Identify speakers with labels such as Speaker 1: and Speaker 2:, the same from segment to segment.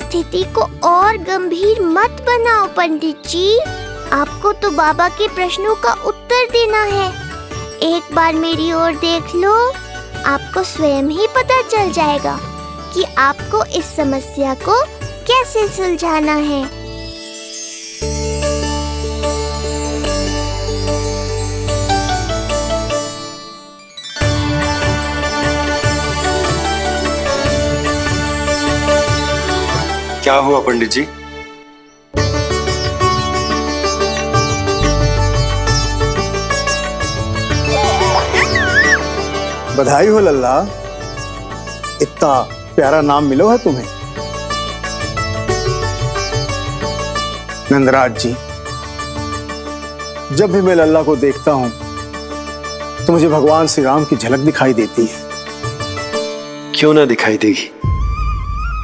Speaker 1: स्थिति को और गंभीर मत बनाओ पंडित जी। आपको तो बाबा के प्रश्नों का उत्तर देना है। एक बार मेरी ओर देख लो, आपको स्वयं ही पता चल जाएगा कि आपको इस समस्या को कैसे सुलझाना है।
Speaker 2: क्या हुआ पंडित जी?
Speaker 3: बधाई हो लल्ला, इतना प्यारा नाम मिलो है तुम्हें। नंदराज जी, जब भी मैं लल्ला को देखता हूं तो मुझे भगवान श्री राम की झलक दिखाई देती है।
Speaker 2: क्यों ना दिखाई देगी,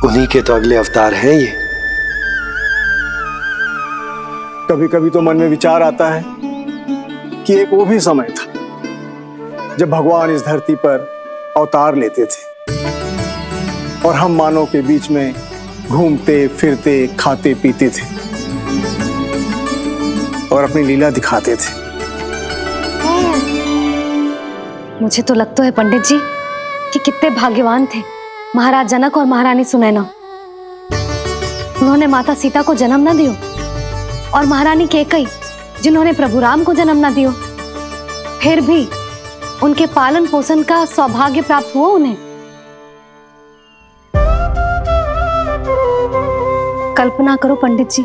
Speaker 2: उन्हीं के तो अगले अवतार हैं ये।
Speaker 3: कभी कभी तो मन में विचार आता है कि एक वो भी समय था जब भगवान इस धरती पर अवतार लेते थे और हम मानव के बीच में घूमते फिरते खाते पीते थे और अपनी लीला दिखाते थे।
Speaker 4: मुझे तो लगता है पंडित जी कि कितने भाग्यवान थे महाराज जनक और महारानी सुनैना। उन्होंने माता सीता को जन्म न दियो और महारानी कैकेयी जिन्होंने प्रभु राम को जन्म न दियो, फिर भी उनके पालन पोषण का सौभाग्य प्राप्त हुआ उन्हें। कल्पना करो पंडित जी,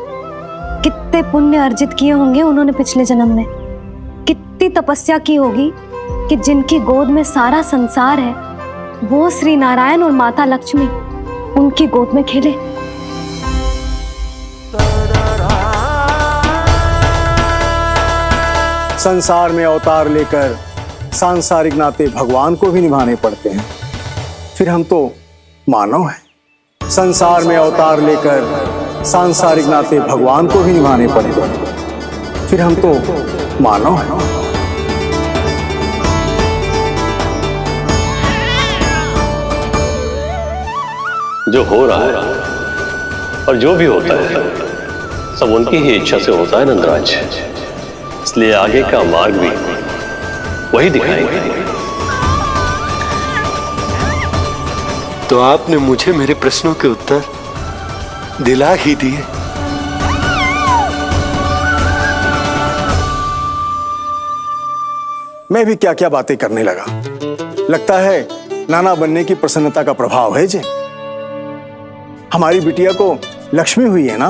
Speaker 4: कितने पुण्य अर्जित किए होंगे उन्होंने पिछले जन्म में। कितनी तपस्या की होगी कि जिनकी गोद में सारा संसार है वो श्री नारायण और माता लक्ष्मी उनकी गोद में खेले।
Speaker 3: संसार में अवतार लेकर सांसारिक नाते भगवान को भी निभाने पड़ते हैं, फिर हम तो मानव हैं। संसार में अवतार लेकर सांसारिक नाते भगवान को भी निभाने पड़ते हैं, फिर हम तो मानव हैं।
Speaker 5: जो हो रहा है और जो भी होता है सब उनकी ही इच्छा से होता है नंदराज, इसलिए आगे का मार्ग भी वही दिखाएंगे।
Speaker 2: तो आपने मुझे मेरे प्रश्नों के उत्तर दिला ही दिए।
Speaker 3: मैं भी क्या क्या बातें करने लगा। लगता है नाना बनने की प्रसन्नता का प्रभाव है जे। हमारी बिटिया को लक्ष्मी हुई है ना।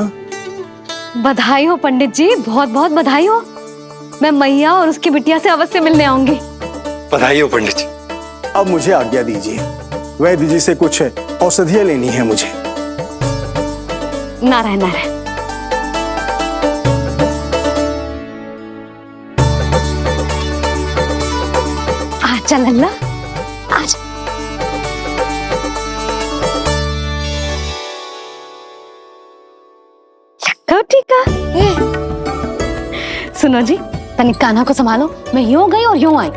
Speaker 4: बधाई हो पंडित जी, बहुत बहुत बधाई हो। मैं मैया और उसकी बिटिया से अवश्य मिलने आऊंगी।
Speaker 2: बधाई हो पंडित जी।
Speaker 3: अब मुझे आज्ञा दीजिए, वैद्य जी से कुछ औषधियां लेनी है मुझे।
Speaker 4: नारायण नारायण। आजा लल्ला, आजा। ठीक है। सुनो जी, तनिक कान्हा को संभालो, मैं यूं गई और यूं आई।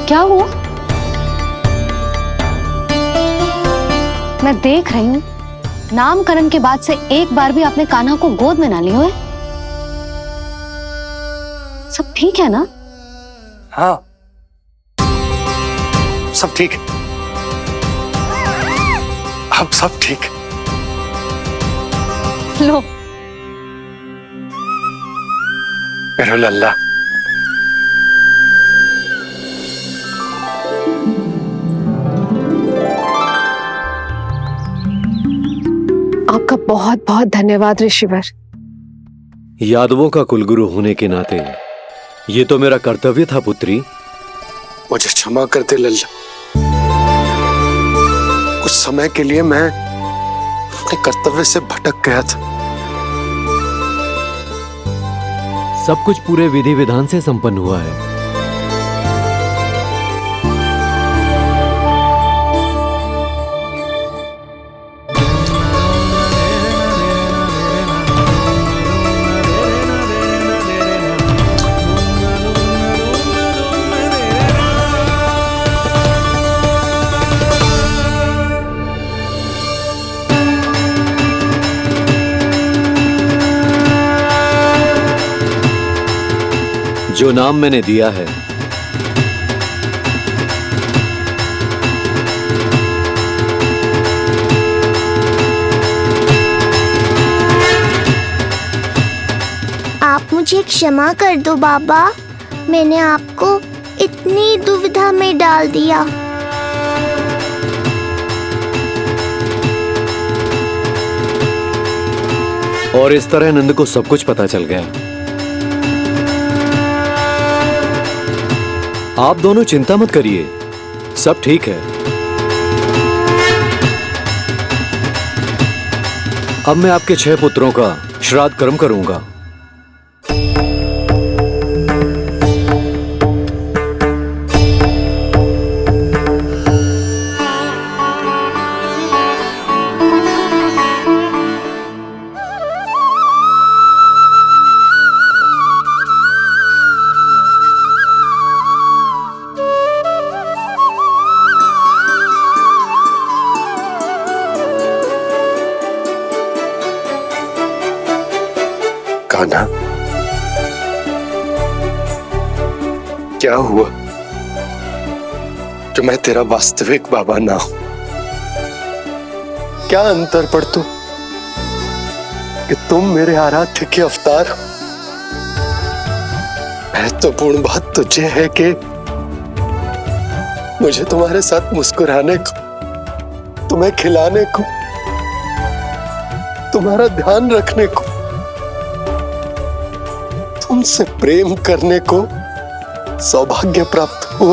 Speaker 4: क्या हुआ? मैं देख रही हूं नामकरण के बाद से एक बार भी आपने कान्हा को गोद में ना लिया है। सब ठीक है ना?
Speaker 2: हाँ, सब ठीक है। अब सब ठीक।
Speaker 4: लो
Speaker 2: मेरा लल्ला।
Speaker 6: आपका बहुत बहुत धन्यवाद ऋषिवर।
Speaker 7: यादवों का कुलगुरु होने के नाते ये तो मेरा कर्तव्य था पुत्री।
Speaker 2: मुझे क्षमा कर दे लल्ला, कुछ समय के लिए मैं अपने कर्तव्य से भटक गया था।
Speaker 7: सब कुछ पूरे विधि विधान से संपन्न हुआ है। जो नाम मैंने दिया है,
Speaker 1: आप मुझे क्षमा कर दो बाबा, मैंने आपको इतनी दुविधा में डाल दिया।
Speaker 7: और इस तरह नंद को सब कुछ पता चल गया। आप दोनों चिंता मत करिए, सब ठीक है। अब मैं आपके 6 पुत्रों का श्राद्ध कर्म करूंगा।
Speaker 8: कान्हा, क्या हुआ जो मैं तेरा वास्तविक बाबा ना हूं? क्या अंतर पड़ तू कि तुम मेरे आराध्य के अवतार हो? महत्वपूर्ण बात तुझे है कि मुझे तुम्हारे साथ मुस्कुराने को, तुम्हें खिलाने को, तुम्हारा ध्यान रखने को, तुमसे प्रेम करने को सौभाग्य प्राप्त हो।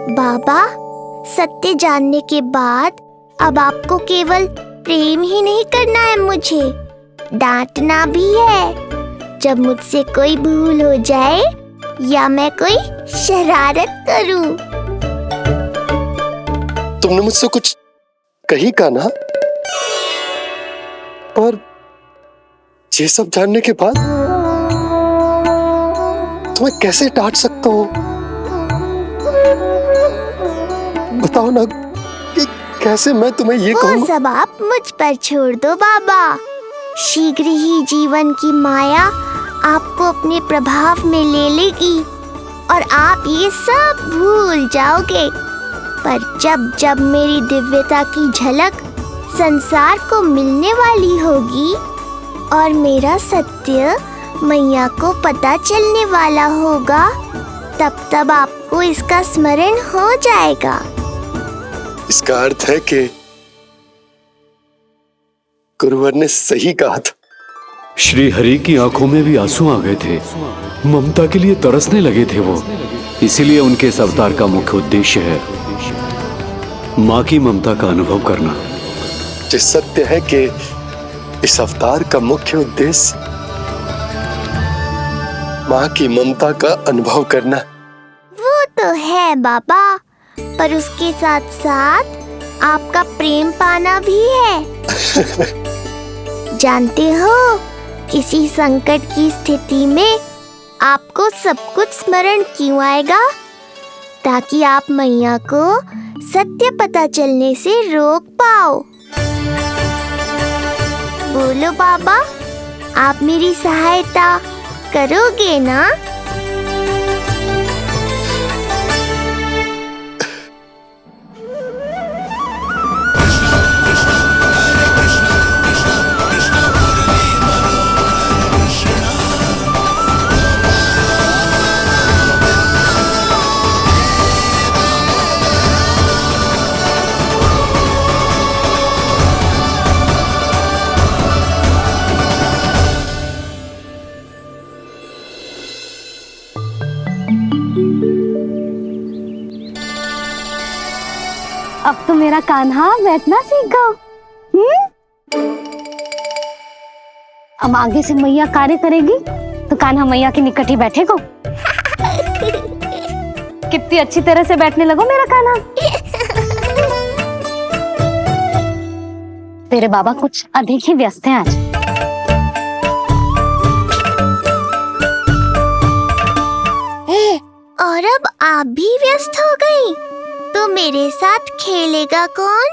Speaker 1: बाबा, सत्य जानने के बाद अब आपको केवल प्रेम ही नहीं करना है, मुझे डांटना भी है जब मुझसे कोई भूल हो जाए या मैं कोई शरारत करूं।
Speaker 8: तुमने मुझसे कुछ कही कान्हा, पर ये सब जानने के बाद तुम्हें कैसे डांट सकता हूं? बताओ ना कि कैसे मैं तुम्हें ये कहूं?
Speaker 1: वो सब आप मुझ पर छोड़ दो बाबा। शीघ्र ही जीवन की माया आपको अपने प्रभाव में ले लेगी और आप ये सब भूल जाओगे। पर जब जब मेरी दिव्यता की झलक संसार को मिलने वाली होगी और मेरा सत्य मैया को पता चलने वाला होगा, तब तब आपको इसका स्मरण हो जाएगा।
Speaker 8: इसका अर्थ है कि गुरुवर ने सही कहा था।
Speaker 7: श्री हरि की आंखों में भी आंसू आ गए थे, ममता के लिए तरसने लगे थे वो। इसीलिए उनके इस अवतार का मुख्य उद्देश्य है माँ की ममता का अनुभव करना।
Speaker 8: जो सत्य है कि इस अवतार का मुख्य उद्देश्य माँ की ममता का अनुभव करना।
Speaker 1: वो तो है बाबा, पर उसके साथ साथ आपका प्रेम पाना भी है। जानते हो, किसी संकट की स्थिति में आपको सब कुछ स्मरण क्यों आएगा? ताकि आप मैया को सत्य पता चलने से रोक पाओ। बोलो बाबा, आप मेरी सहायता करोगे ना?
Speaker 4: अब तो मेरा कान्हा बैठना सीख गया। अब आगे से मैया कार्य करेगी तो कान्हा मैया के निकट ही बैठेगा। कितनी अच्छी तरह से बैठने लगो मेरा कान्हा। तेरे बाबा कुछ अधिक ही व्यस्त हैं आज।
Speaker 1: और अब आप भी व्यस्त हो गई, तो मेरे साथ खेलेगा कौन?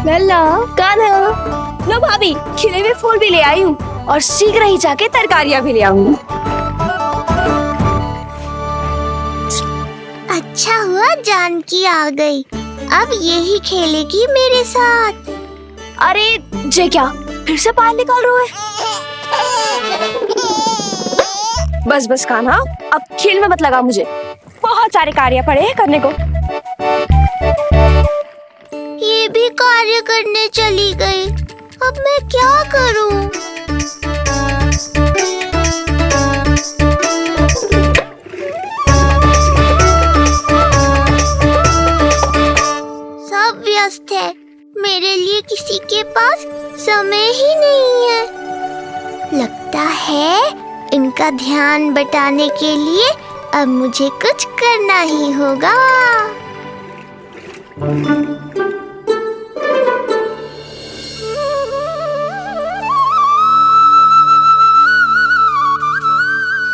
Speaker 4: लल्ला कान्हा, लो भाभी, खिले हुए फूल भी ले आई हूँ और शीघ्र ही जाके तरकारियाँ भी ले आऊंगी।
Speaker 1: अच्छा हुआ जानकी आ गई, अब यही खेलेगी मेरे साथ।
Speaker 4: अरे जे क्या, फिर से पायल निकाल रहे हो? बस बस कान्हा, अब खेल में मत लगा मुझे, बहुत सारे कार्य पड़े हैं करने को।
Speaker 1: ये भी कार्य करने चली गई, अब मैं क्या करूं? सब व्यस्त है, मेरे लिए किसी के पास समय ही नहीं है। लगता है इनका ध्यान बटाने के लिए अब मुझे कुछ करना ही होगा।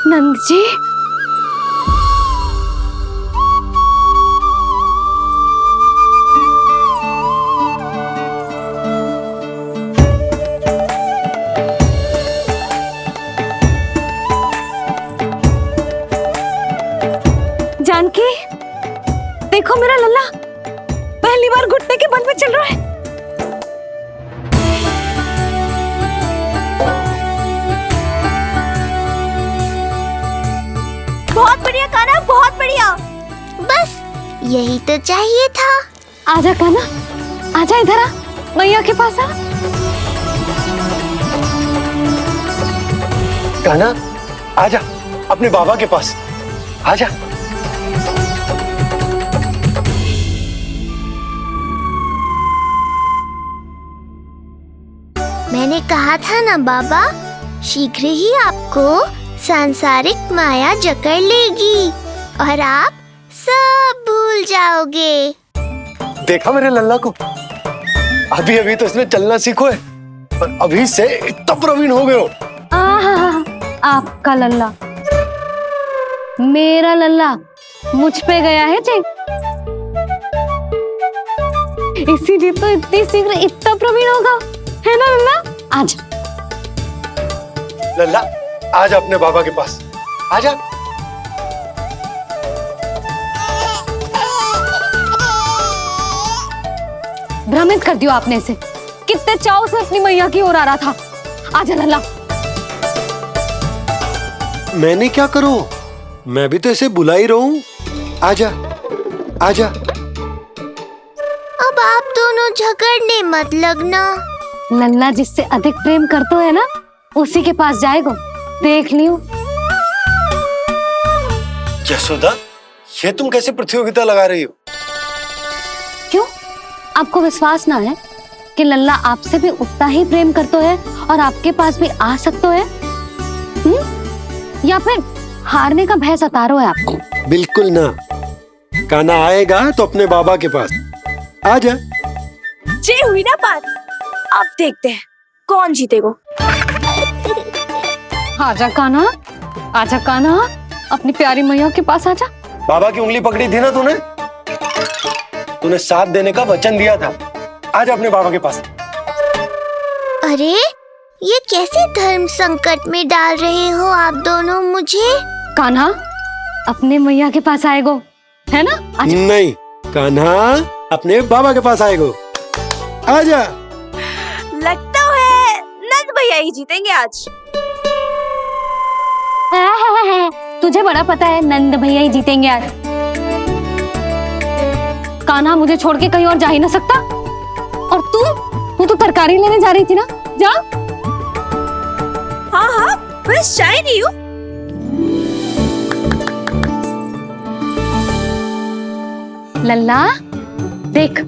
Speaker 4: नंद जी, जानकी, देखो मेरा लल्ला पहली बार घुटने के बल पे चल रहा है।
Speaker 1: बहुत बढ़िया कान्हा, बहुत बढ़िया। बस यही तो चाहिए था।
Speaker 4: आजा कान्हा, आजा इधर आ, मैया के पास आ।
Speaker 8: कान्हा, आजा अपने बाबा के पास, आजा।
Speaker 1: मैंने कहा था ना बाबा, शीघ्र ही आपको सांसारिक माया जकड़ लेगी और आप सब भूल जाओगे।
Speaker 8: देखा मेरे लल्ला को, अभी अभी तो इसने चलना सीखो है और अभी से इतना प्रवीण हो गए हो।
Speaker 4: आपका लल्ला, मेरा लल्ला मुझ पे गया है जी, इसीलिए तो इतनी शीघ्र इतना प्रवीण होगा, है ना लल्ला? आज
Speaker 8: लल्ला, आजा अपने बाबा के पास, आजा।
Speaker 4: भ्रमित कर दियो आपने इसे, कितने चाव से अपनी मैया की ओर आ रहा था। आजा लल्ला।
Speaker 2: मैंने क्या करूं? मैं भी तो इसे बुला ही रहा हूं। आजा, आजा।
Speaker 1: अब आप दोनों झगड़ने मत लगना।
Speaker 4: लल्ला जिससे अधिक प्रेम करते है ना, उसी के पास जाएगा, देख लियो।
Speaker 8: यशोदा, ये तुम कैसे प्रतियोगिता लगा रही हो?
Speaker 4: क्यों, आपको विश्वास ना है कि लल्ला आपसे भी उतना ही प्रेम करता है और आपके पास भी आ सकता है? या फिर हारने का भय सता रहा है आपको?
Speaker 2: बिल्कुल ना, कान्हा आएगा तो अपने बाबा के पास। आजा।
Speaker 4: जे हुई ना बात, अब देखते हैं कौन जीतेगा। आजा कान्हा, आजा कान्हा, अपनी प्यारी मैया के पास आजा।
Speaker 8: बाबा की उंगली पकड़ी थी ना तूने, तूने साथ देने का वचन दिया था। आजा अपने बाबा के पास।
Speaker 1: अरे ये कैसे धर्म संकट में डाल रहे हो आप दोनों मुझे?
Speaker 4: कान्हा अपने मैया के पास आएगो, है ना? आजा।
Speaker 2: नहीं, कान्हा अपने बाबा के पास आएगो। आजा।
Speaker 4: लगता है नंद भैया ही जीतेंगे आज। तुझे बड़ा पता है नंद भैया ही जीतेंगे आज। कान्हा मुझे छोड़ के कहीं और जा ही ना सकता। और तू तो तरकारी लेने जा रही थी ना, जा। हाँ हाँ, बस जा ही रही हूँ। लल्ला देख,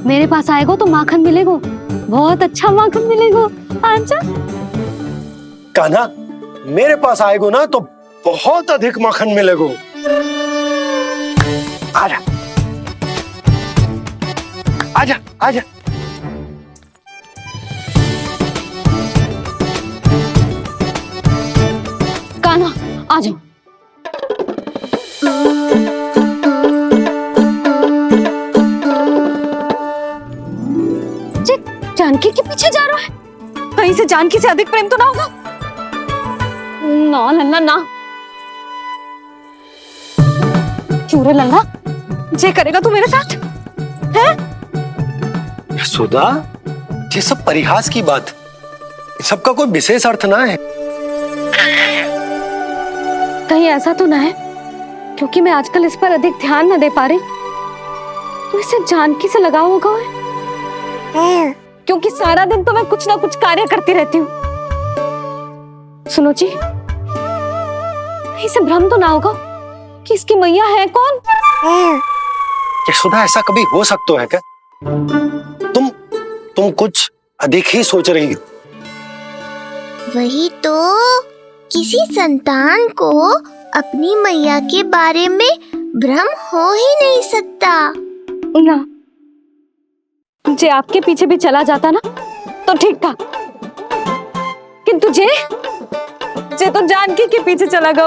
Speaker 4: मेरे पास आएगो तो माखन मिलेगो, बहुत अच्छा माखन मिलेगो। आजा।
Speaker 8: कान्हा, मेरे पास आएगो ना तो बहुत अधिक माखन मिलेगो। आजा, आजा, आजा।
Speaker 4: कान्हा आ जाओ। जानकी के पीछे जा रहा है? कहीं से जानकी से अधिक प्रेम तो ना होगा? ना लल्ला ना। क्यों रे लल्ला, जे करेगा तू मेरे साथ है?
Speaker 8: यशोदा, ये सब परिहास की बात, सबका कोई विशेष अर्थ ना है।
Speaker 4: कहीं ऐसा तो ना है क्योंकि मैं आजकल इस पर अधिक ध्यान न दे पा रही तो इसे जानकी से लगाव होगा है? क्योंकि सारा दिन तो मैं कुछ ना कुछ कार्य करती रहती हूँ। सुनो जी, इसे भ्रम तो ना होगा कि इसकी मैया है कौन?
Speaker 8: यशोदा, ऐसा कभी हो सकता है क्या? तुम कुछ अधिक ही सोच रही हो।
Speaker 1: वही तो, किसी संतान को अपनी मैया के बारे में भ्रम हो ही नहीं सकता।
Speaker 4: ना, जे आपके पीछे भी चला जाता ना तो ठीक था, किंतु जे तो जानकी के पीछे चला गया।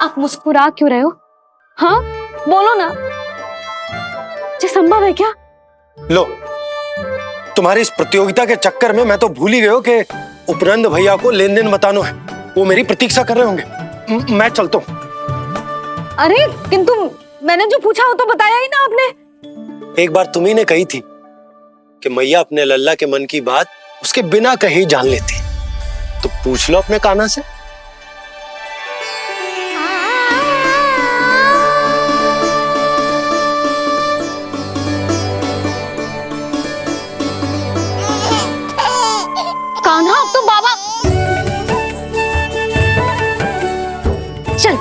Speaker 4: आप मुस्कुरा क्यों रहे हो? हाँ बोलो ना, ये संभव है क्या?
Speaker 8: लो, तुम्हारी इस प्रतियोगिता के चक्कर में मैं तो भूल ही गया कि उपनंद भैया को लेन देन बताना है। वो मेरी प्रतीक्षा कर रहे होंगे। मैं चलता हूँ।
Speaker 4: अरे किंतु मैंने जो पूछा वो तो बताया ही ना आपने।
Speaker 8: एक बार तुम्ही ने कही थी कि मैया अपने लल्ला के मन की बात उसके बिना कहीं जान लेती, तो पूछ लो अपने कान्हा से।
Speaker 4: कान्हा, अब तो बाबा चल।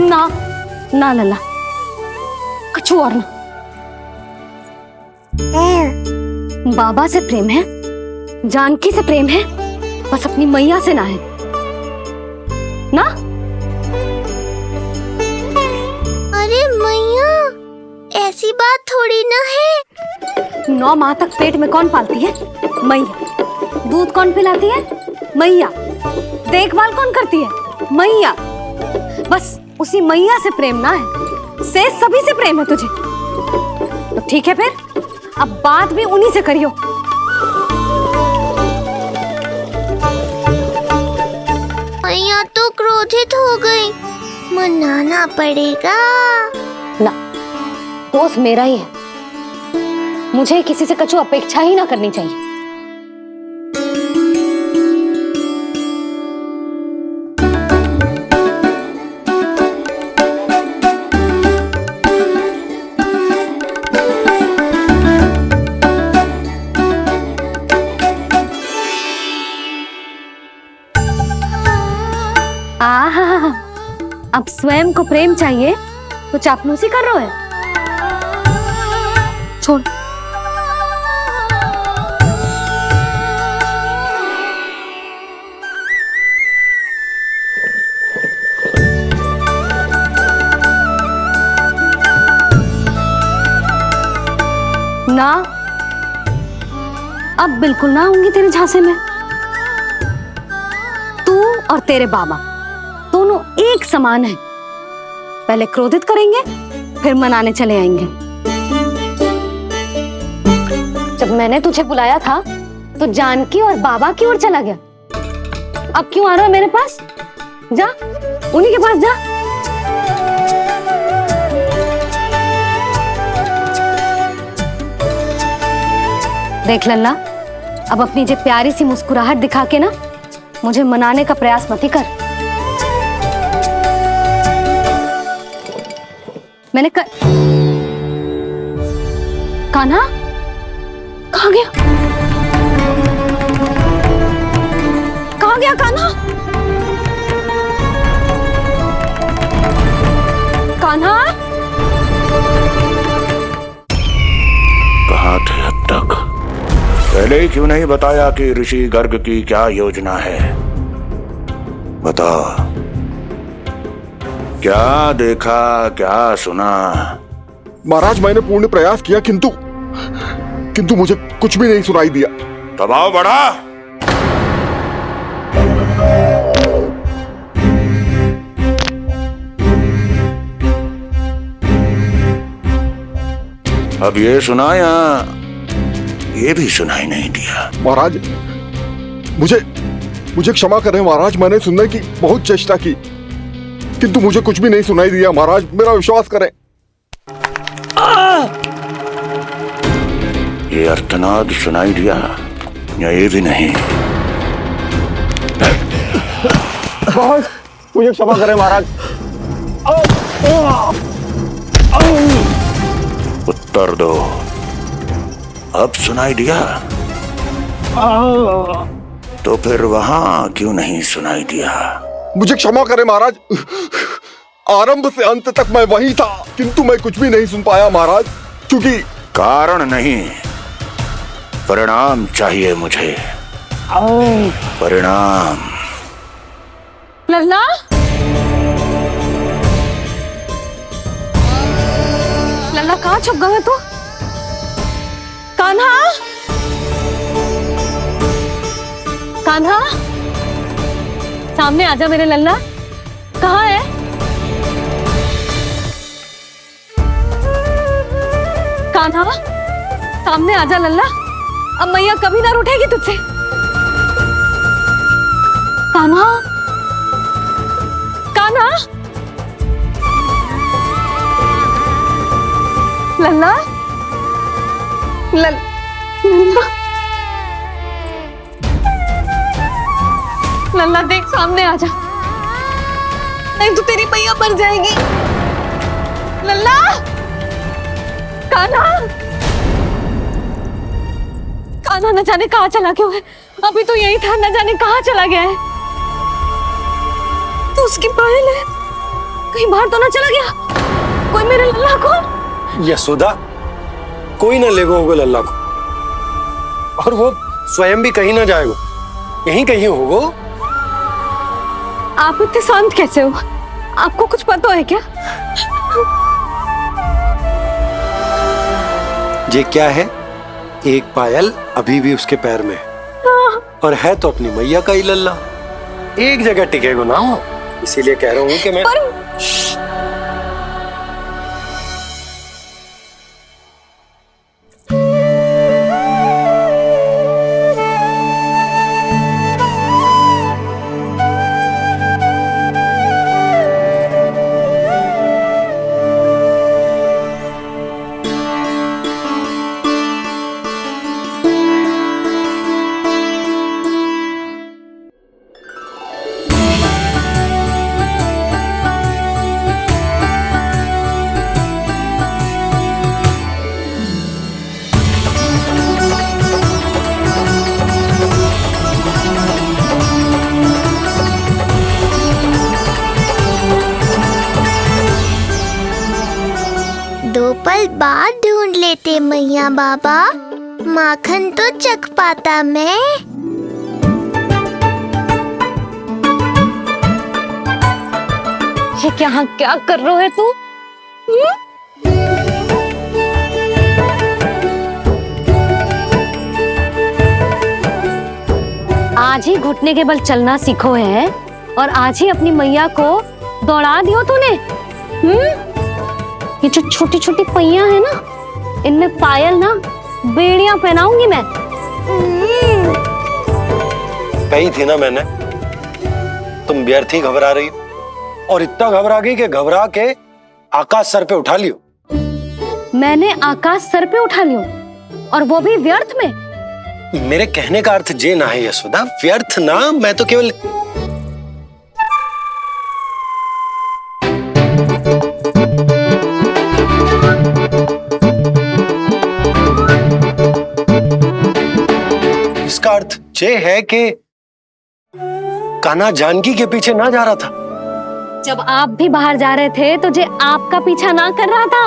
Speaker 4: ना ना लल्ला, कछु और ना। बाबा से प्रेम है, जानकी से प्रेम है, बस अपनी मैया से ना है ना।
Speaker 1: अरे मैया, ऐसी बात थोड़ी ना है।
Speaker 4: 9 माह तक पेट में कौन पालती है? मैया। दूध कौन पिलाती है? मैया। देखभाल कौन करती है? मैया। बस उसी मैया से प्रेम ना है, से सभी से प्रेम है तुझे। तो ठीक है फिर, अब बात भी उन्हीं से करियो।
Speaker 1: मैया तो क्रोधित हो गई, मनाना पड़ेगा।
Speaker 4: ना, दोस्त मेरा ही है, मुझे किसी से कछु अपेक्षा ही ना करनी चाहिए। आहा, अब स्वयं को प्रेम चाहिए तो चापलूसी कर रहे हो? छोड़। ना, अब बिल्कुल ना आऊंगी तेरे झांसे में। तू और तेरे बाबा दोनों एक समान हैं। पहले क्रोधित करेंगे, फिर मनाने चले आएंगे। जब मैंने तुझे बुलाया था तो जानकी और बाबा की ओर चला गया। अब क्यों आ रहा है मेरे पास? जा, उन्हीं के पास जा। देख लल्ला, अब अपनी जे प्यारी सी मुस्कुराहट दिखा के ना मुझे मनाने का प्रयास मत ही कर। मैंने कान्हा कहाँ गया? कहाँ गया कान्हा? कान्हा,
Speaker 9: कहाँ थे अब तक? पहले ही क्यों नहीं बताया कि ऋषि गर्ग की क्या योजना है? बता, क्या देखा, क्या सुना?
Speaker 10: महाराज, मैंने पूर्ण प्रयास किया किंतु मुझे कुछ भी नहीं सुनाई दिया।
Speaker 9: दबाव बढ़ा। अब ये सुना या ये भी सुनाई नहीं दिया?
Speaker 10: महाराज, मुझे क्षमा करें महाराज, मैंने सुनने की बहुत चेष्टा की किंतु मुझे कुछ भी नहीं सुनाई दिया। महाराज मेरा विश्वास करें।
Speaker 9: ये अर्थनाद सुनाई दिया या ये भी नहीं?
Speaker 3: मुझे क्षमा करें महाराज।
Speaker 9: उत्तर दो, अब सुनाई दिया? तो फिर वहां क्यों नहीं सुनाई दिया?
Speaker 10: मुझे क्षमा करें महाराज, आरंभ से अंत तक मैं वहीं था किंतु मैं कुछ भी नहीं सुन पाया महाराज, क्योंकि
Speaker 9: कारण नहीं, परिणाम चाहिए मुझे। परिणाम।
Speaker 4: लल्ला, लल्ला कहाँ छुप गए तू? कान्हा, कान्हा, सामने आजा मेरे लल्ला। कहाँ है? कान्हा, सामने आजा लल्ला। अब मैया कभी ना रूठेगी तुझसे। कान्हा, कान्हा, लल्ला, लल्ला, लल्ला देख सामने आ जा, नहीं तो तेरी मैया मर जाएगी। लल्ला, कान्हा, कान्हा न जाने कहाँ चला क्यों है, अभी तो यही था, न जाने कहाँ चला गया है। तो उसकी पायल है, कहीं बाहर तो ना चला गया कोई मेरे लल्ला को?
Speaker 8: यशोदा, कोई ना लेगा होगा लल्ला को, और वो स्वयं भी कहीं ना जाएगा, यहीं कहीं होगा।
Speaker 4: आप इतने शांत कैसे हो? आपको कुछ पता है क्या?
Speaker 8: ये क्या है? एक पायल अभी भी उसके पैर में है, और है तो अपनी मैया का ही लल्ला, एक जगह टिकेगा ना हो, इसीलिए कह रहा हूँ कि मैं
Speaker 1: दो पल बाद ढूंढ लेते मैया बाबा, माखन तो चख पाता मैं।
Speaker 4: ये क्या कर रहे है तू? आज ही घुटने के बल चलना सीखो है और आज ही अपनी मैया को दौड़ा दियो तूने। ये जो छोटी छोटी पैया है ना, इनमें पायल ना बेड़ियां पहनाऊंगी मैं।
Speaker 8: कही थी ना मैंने, तुम व्यर्थ ही घबरा रही हो, और इतना घबरा गई कि घबरा के आकाश सर पे उठा लियो।
Speaker 4: मैंने आकाश सर पे उठा लियो, और वो भी व्यर्थ में?
Speaker 8: मेरे कहने का अर्थ जे ना है यशोदा, व्यर्थ ना, मैं तो केवल इसका अर्थ ये है कि कान्हा जानकी के पीछे ना जा रहा था।
Speaker 4: जब आप भी बाहर जा रहे थे तो जे आपका पीछा ना कर रहा था।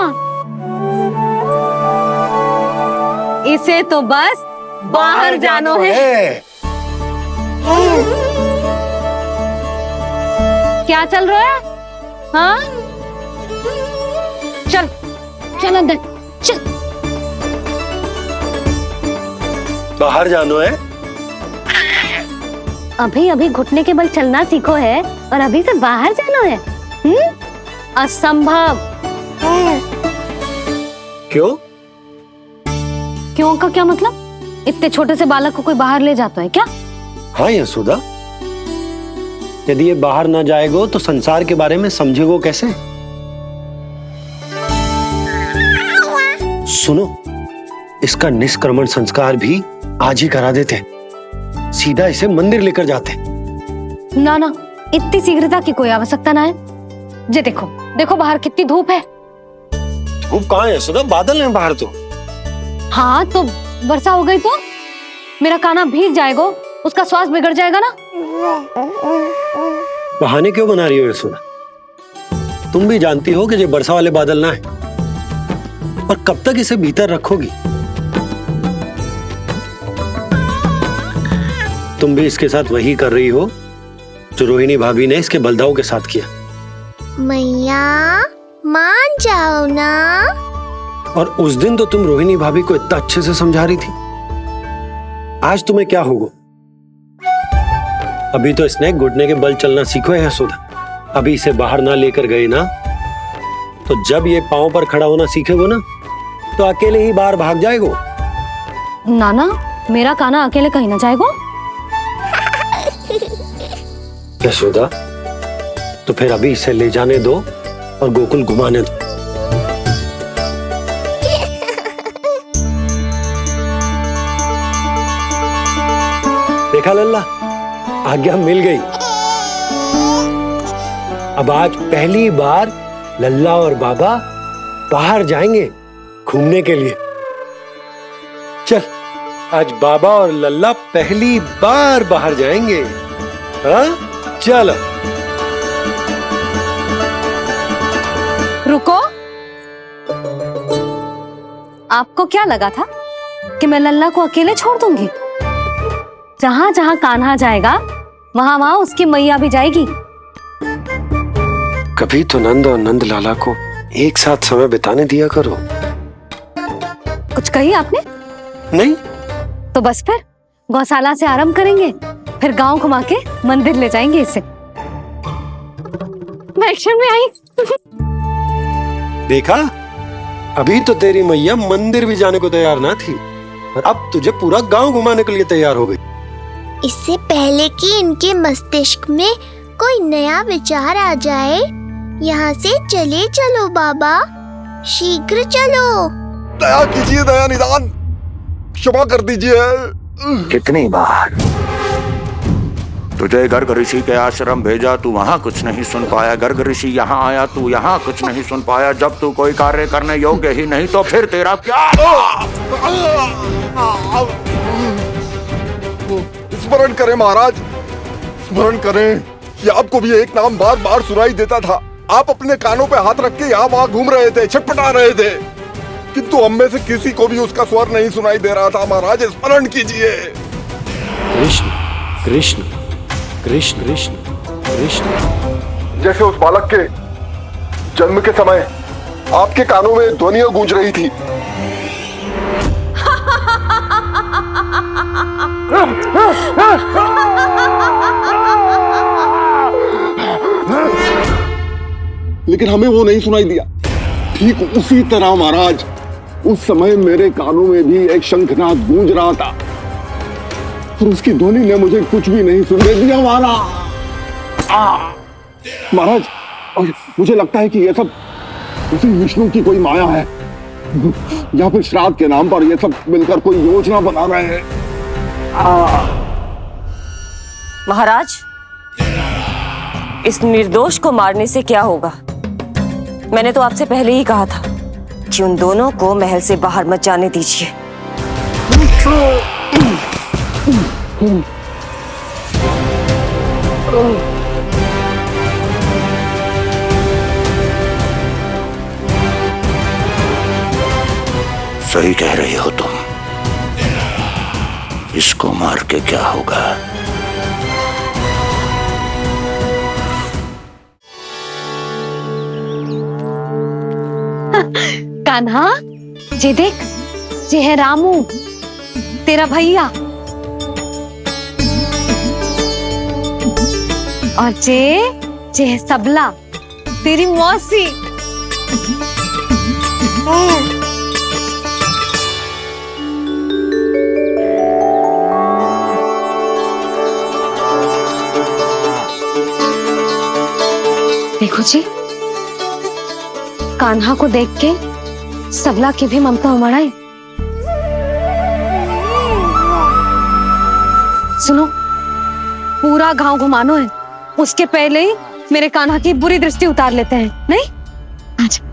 Speaker 4: इसे तो बस बाहर जानो है। क्या चल रहा है? हाँ, चल चल अंदर चल।
Speaker 8: बाहर जानो है?
Speaker 4: अभी अभी घुटने के बल चलना सीखो है और अभी से बाहर जाना है? असंभव।
Speaker 8: क्यों?
Speaker 4: क्यों का क्या मतलब? इतने छोटे से बालक को कोई बाहर ले जाता है क्या?
Speaker 8: हाँ यशोदा, यदि ये बाहर ना जाएगो तो संसार के बारे में समझेगो कैसे? सुनो, इसका निष्क्रमण संस्कार भी आज ही करा देते, सीधा इसे मंदिर लेकर जाते।
Speaker 4: ना ना, इतनी शीघ्रता की कोई आवश्यकता ना है। जे देखो देखो बाहर कितनी धूप है।
Speaker 8: धूप कहाँ है यशोदा, बादल हैं बाहर तो।
Speaker 4: हाँ तो वर्षा हो गई तो मेरा कान्हा भीग जाएगा, उसका स्वास्थ्य बिगड़ जाएगा ना।
Speaker 8: बहाने क्यों बना रही हो यशोदा? तुम भी जानती हो कि ये वर्षा वाले बादल ना है, और कब तक इसे भीतर रखोगी? तुम भी इसके साथ वही कर रही हो जो रोहिणी भाभी ने इसके बलदाऊ के साथ किया।
Speaker 1: मैया मान जाओ ना।
Speaker 8: और उस दिन तो तुम रोहिणी भाभी को इतना अच्छे से समझा रही थी, आज तुम्हें क्या होगा? अभी तो इसने घुटने के बल चलना सीखो है यशोदा। अभी इसे बाहर ना लेकर गए ना, तो जब ये पांव पर खड़ा होना सीखेगो ना, तो अकेले ही बाहर भाग जाएगो।
Speaker 4: नाना, मेरा कान्हा अकेले कहीं ना जाएगा।
Speaker 8: यशोदा, तो फिर अभी इसे ले जाने दो और गोकुल घुमाने दो। देखा लल्ला, आज्ञा मिल गई। अब आज पहली बार लल्ला और बाबा बाहर जाएंगे घूमने के लिए। चल, आज बाबा और लल्ला पहली बार बाहर जाएंगे। हाँ, चलो।
Speaker 4: रुको, आपको क्या लगा था कि मैं लल्ला को अकेले छोड़ दूंगी? जहां जहां कान्हा जाएगा वहां वहां उसकी मैया भी जाएगी।
Speaker 2: कभी तो नंद और नंद लाला को एक साथ समय बिताने दिया करो।
Speaker 4: कुछ कही आपने?
Speaker 2: नहीं।
Speaker 4: तो बस फिर गौशाला से आरंभ करेंगे, फिर गांव घुमा के मंदिर ले जाएंगे इसे। मैं एक्शन में आई।
Speaker 2: देखा, अभी तो तेरी मैया मंदिर भी जाने को तैयार ना थी, और अब तुझे पूरा गांव घुमाने के लिए तैयार हो गई।
Speaker 1: इससे पहले कि इनके मस्तिष्क में कोई नया विचार आ जाए, यहाँ से चले चलो बाबा, शीघ्र चलो।
Speaker 10: दया कीजिए, दया निदान, क्षमा कर दीजिए।
Speaker 9: कितनी बार तुझे गर्ग ऋषि के आश्रम भेजा, तू वहां कुछ नहीं सुन पाया। गर्ग ऋषि यहाँ आया, तू यहाँ कुछ नहीं सुन पाया। जब तू कोई कार्य करने योग्य ही नहीं, तो फिर तेरा क्या?
Speaker 10: स्मरण करें महाराज, स्मरण करें कि आपको भी एक नाम बार बार सुनाई देता था। आप अपने कानों पे हाथ रख के यहाँ वहां घूम रहे थे, छटपटा रहे थे, किंतु हम में से किसी को भी उसका स्वर नहीं सुनाई दे रहा था। महाराज, स्मरण कीजिए।
Speaker 7: कृष्ण कृष्ण कृष्ण कृष्ण कृष्ण।
Speaker 10: जैसे उस बालक के जन्म के समय आपके कानों में ध्वनियां गूंज रही थी। लेकिन हमें वो नहीं सुनाई दिया। ठीक उसी तरह महाराज, उस समय मेरे कानों में भी एक शंखनाद गूंज रहा था, और उसकी ध्वनि ने मुझे कुछ भी नहीं सुनने दिया। महाराज, और मुझे लगता है कि यह सब उसी विष्णु की कोई माया है, या फिर श्राद्ध के नाम पर ये सब मिलकर कोई योजना बना रहे हैं।
Speaker 11: महाराज, इस निर्दोष को मारने से क्या होगा? मैंने तो आपसे पहले ही कहा था कि उन दोनों को महल से बाहर मत जाने दीजिए।
Speaker 9: सही कह रही हो तुम। इसको मार के क्या होगा?
Speaker 4: कान्हा, जे देख, जे है रामू, तेरा भैया, और जे है सबला, तेरी मौसी। देखो जी, कान्हा को देख के सबला की भी ममता उमड़ आई। सुनो, पूरा गांव घुमानो है, उसके पहले ही मेरे कान्हा की बुरी दृष्टि उतार लेते हैं, नहीं? अच्छा।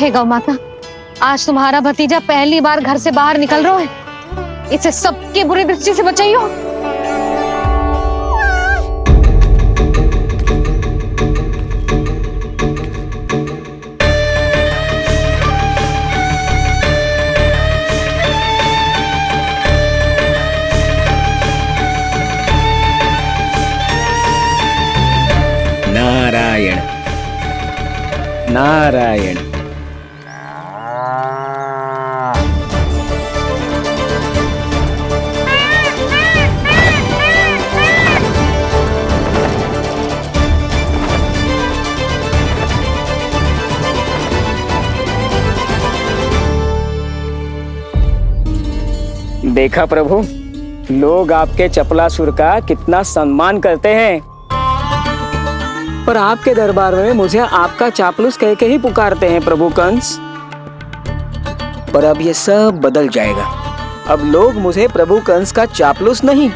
Speaker 4: हे गौ माता, आज तुम्हारा भतीजा पहली बार घर से बाहर निकल रहा है, इसे सबकी बुरी दृष्टि से बचाइयो।
Speaker 12: नारायण नारायण। देखा प्रभु, लोग आपके चपलासुर का कितना सम्मान करते हैं, पर आपके दरबार में मुझे आपका चापलूस कह के ही पुकारते हैं प्रभु कंस। पर अब ये सब बदल जाएगा। अब लोग मुझे प्रभु कंस का चापलूस नहीं,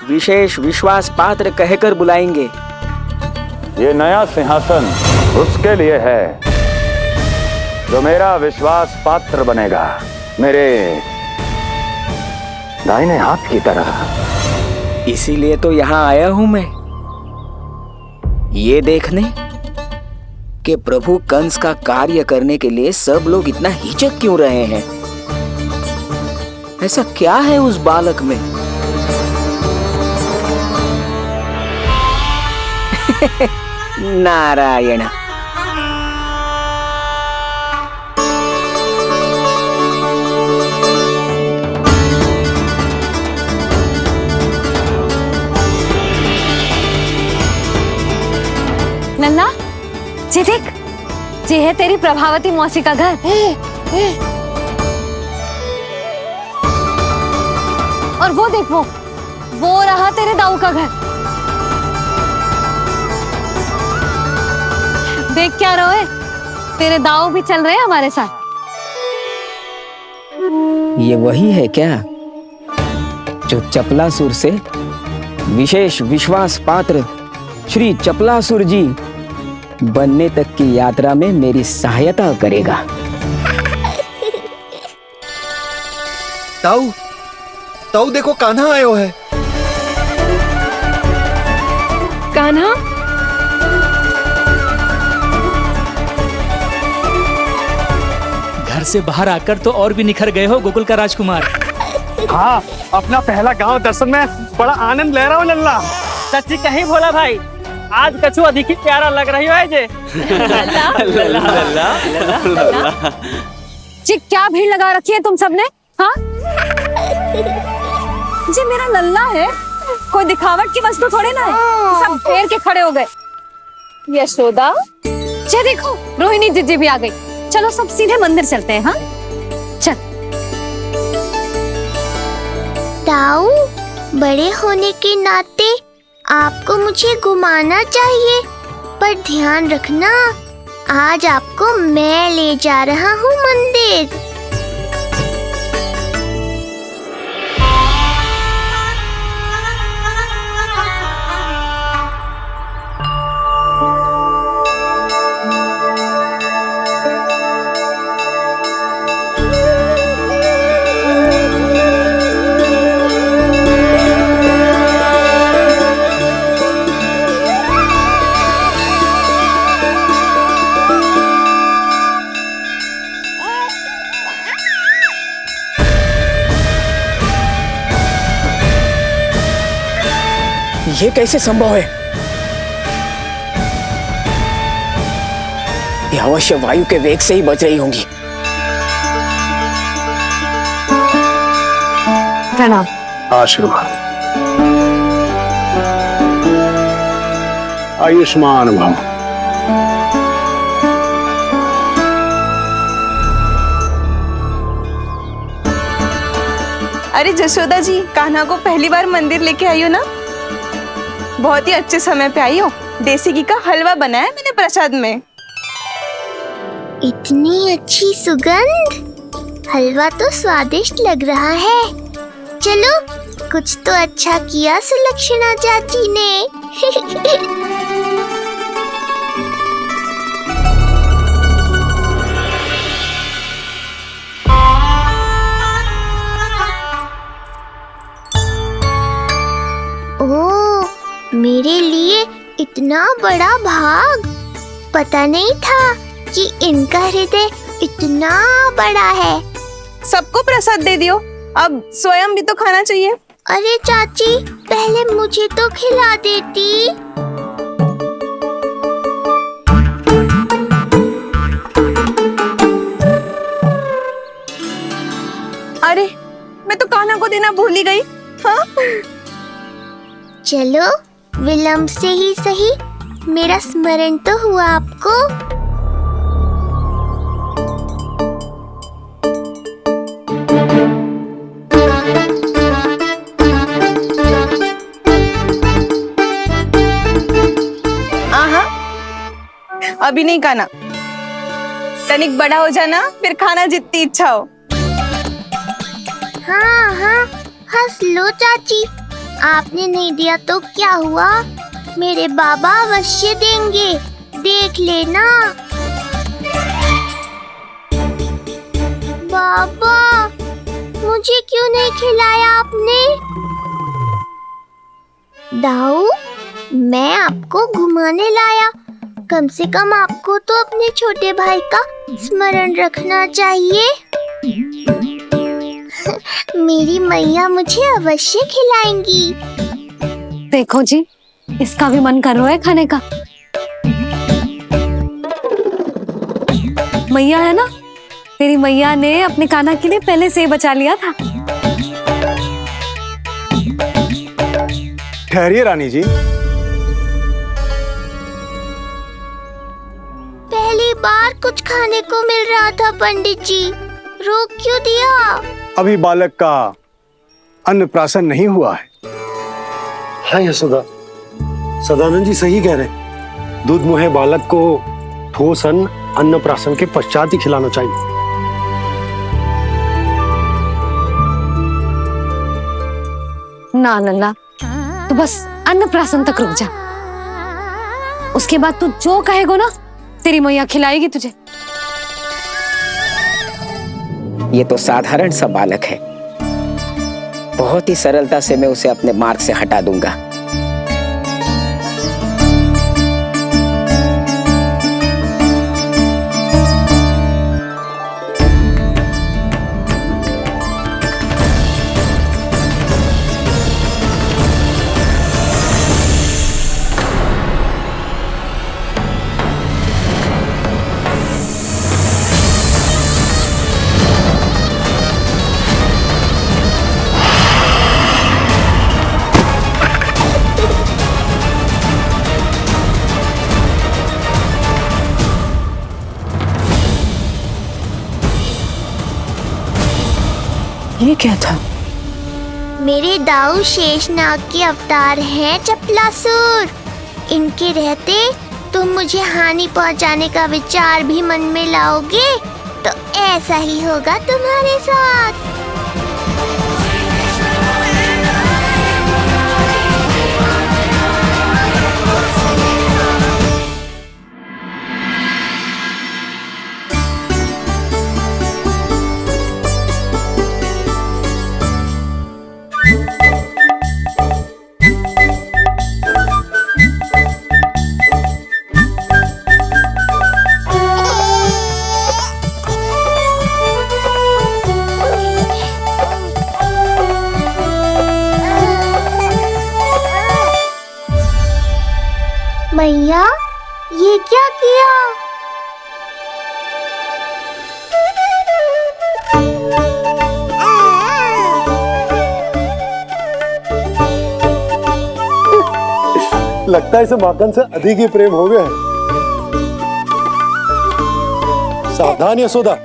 Speaker 12: विशेष विश्वास पात्र कहकर बुलाएंगे।
Speaker 9: ये नया सिंहासन उसके लिए है जो मेरा विश्वास पात्र बनेगा, मेरे दाहिने हाथ की तरह।
Speaker 12: इसीलिए तो यहाँ आया हूं मैं, ये देखने कि प्रभु कंस का कार्य करने के लिए सब लोग इतना हिचक क्यों रहे हैं। ऐसा क्या है उस बालक में? नारायण।
Speaker 4: नन्ना, जी देख, जी है तेरी प्रभावती मौसी का घर। और वो देख, वो रहा तेरे दाऊ का घर। देख क्या रहे, तेरे दाऊ भी चल रहे हैं हमारे साथ।
Speaker 12: ये वही है क्या जो चपलासुर से विशेष विश्वास पात्र श्री चपलासुर जी बनने तक की यात्रा में मेरी सहायता करेगा?
Speaker 13: ताऊ, ताऊ देखो, कान्हा आयो है।
Speaker 6: कान्हा,
Speaker 14: घर से बाहर आकर तो और भी निखर गए हो गोकुल का राजकुमार।
Speaker 15: हाँ, अपना पहला गांव दर्शन में बड़ा आनंद ले रहा हूँ लल्ला।
Speaker 16: सच्ची कहीं बोला भाई, आज कछु अधिक ही प्यारा लग रही है जे।
Speaker 4: जी क्या भीड़ लगा रखी है तुम सबने? हाँ जी, मेरा लल्ला है, कोई दिखावट की वस्तु थोड़ी ना है। सब घेर के खड़े हो गए। यशोदा, जी देखो, रोहिणी जीजी भी आ गई। चलो सब सीधे मंदिर चलते हैं। हाँ चल।
Speaker 1: ताऊ, बड़े होने के नाते आपको मुझे घुमाना चाहिए, पर ध्यान रखना, आज आपको मैं ले जा रहा हूँ मंदिर।
Speaker 12: ये कैसे संभव है? ये अवश्य वायु के वेग से ही बच रही होंगी।
Speaker 4: प्रणाम।
Speaker 3: आशीर्वाद। आयुष्मान भव।
Speaker 17: अरे जशोदा जी, कान्हा को पहली बार मंदिर लेके आई हो ना? बहुत ही अच्छे समय पे आई हो। देसी घी का हलवा बनाया मैंने प्रसाद में।
Speaker 1: इतनी अच्छी सुगंध, हलवा तो स्वादिष्ट लग रहा है। चलो, कुछ तो अच्छा किया सुलक्षणा चाची ने। ओह, मेरे लिए इतना बड़ा भाग। पता नहीं था कि इनका हृदय इतना बड़ा है।
Speaker 17: सबको प्रसाद दे दियो, अब स्वयं भी तो खाना चाहिए।
Speaker 1: अरे चाची, पहले मुझे तो खिला देती।
Speaker 17: अरे, मैं तो कान्हा को देना भूल ही गई। हाँ?
Speaker 1: चलो, विलंब से ही सही, मेरा स्मरण तो हुआ आपको।
Speaker 17: अभी नहीं खाना, तनिक बड़ा हो जाना, फिर खाना जितनी इच्छा हो।
Speaker 1: हाँ हाँ, हंस लो चाची। आपने नहीं दिया तो क्या हुआ, मेरे बाबा अवश्य देंगे, देख लेना। बाबा, मुझे क्यों नहीं खिलाया आपने? दाऊ, मैं आपको घुमाने लाया, कम से कम आपको तो अपने छोटे भाई का स्मरण रखना चाहिए। मेरी मैया मुझे अवश्य खिलाएंगी।
Speaker 4: देखो जी, इसका भी मन कर रहा है खाने का। मैया है ना, तेरी मैया ने अपने कान्हा के लिए पहले से ही बचा लिया था।
Speaker 3: ठहरिए रानी जी,
Speaker 1: पहली बार कुछ खाने को मिल रहा था पंडित जी, रोक क्यों दिया?
Speaker 3: अभी बालक का अन्नप्राशन नहीं हुआ है।
Speaker 2: हाँ यशोदा, सदानंद जी सही कह रहे। दूध मुहे बालक को ठोस अन्नप्राशन के पश्चात ही खिलाना चाहिए।
Speaker 4: ना लल्ला, तू बस अन्नप्राशन तक रुक जा, उसके बाद तू जो कहेगो ना, तेरी मैया खिलाएगी तुझे।
Speaker 12: ये तो साधारण सा बालक है, बहुत ही सरलता से मैं उसे अपने मार्ग से हटा दूंगा।
Speaker 17: ये क्या था?
Speaker 1: मेरे दाऊ शेषनाग के अवतार हैं चपलासुर। इनके रहते तुम मुझे हानि पहुंचाने का विचार भी मन में लाओगे तो ऐसा ही होगा तुम्हारे साथ। मैया, ये क्या किया?
Speaker 2: लगता है इसे माखन से अधिक ही प्रेम हो गया है। सावधान यशोदा,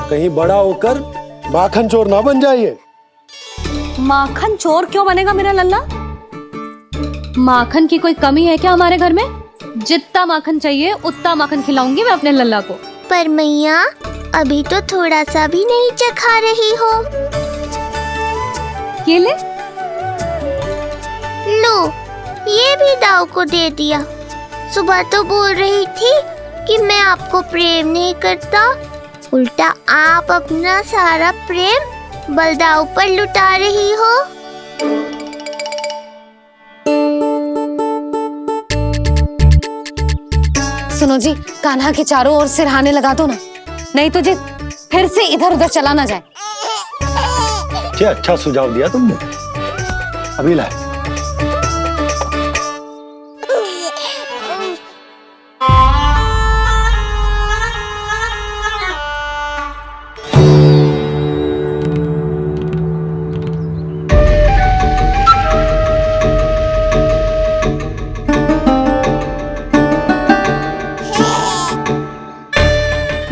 Speaker 2: कहीं बड़ा होकर माखन चोर ना बन जाइए।
Speaker 4: माखन चोर क्यों बनेगा मेरा लल्ला? माखन की कोई कमी है क्या हमारे घर में? जितना माखन चाहिए उतना माखन खिलाऊंगी मैं अपने लल्ला को।
Speaker 1: पर मैया, अभी तो थोड़ा सा भी नहीं चखा रही हो।
Speaker 4: ये ले।
Speaker 1: लो, ये भी दाऊ को दे दिया। सुबह तो बोल रही थी कि मैं आपको प्रेम नहीं करता, उल्टा आप अपना सारा प्रेम बलदाऊ पर लुटा रही हो।
Speaker 4: सुनो जी, कान्हा के चारों ओर सिरहाने लगा दो ना, नहीं तो जी फिर से इधर उधर चला ना जाए।
Speaker 2: क्या अच्छा सुझाव दिया तुमने। अभी लाए।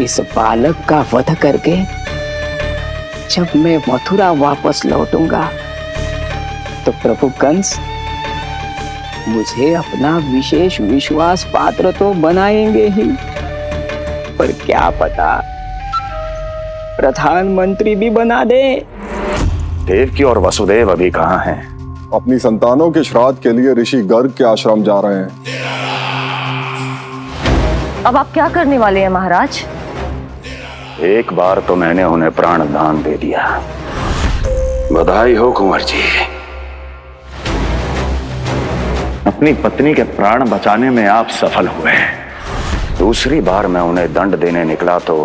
Speaker 12: इस बालक का वध करके जब मैं मथुरा वापस लौटूंगा तो प्रभु कंस मुझे अपना विशेष विश्वास पात्र तो बनाएंगे ही, पर क्या पता प्रधानमंत्री भी बना दे।
Speaker 9: देवकी और वसुदेव अभी कहाँ हैं?
Speaker 10: अपनी संतानों के श्राद्ध के लिए ऋषि गर्ग के आश्रम जा रहे हैं।
Speaker 11: अब आप क्या करने वाले हैं महाराज?
Speaker 9: एक बार तो मैंने उन्हें प्राण दान दे दिया। बधाई हो कुंवर जी। अपनी पत्नी के प्राण बचाने में आप सफल हुए। दूसरी बार मैं उन्हें दंड देने निकला तो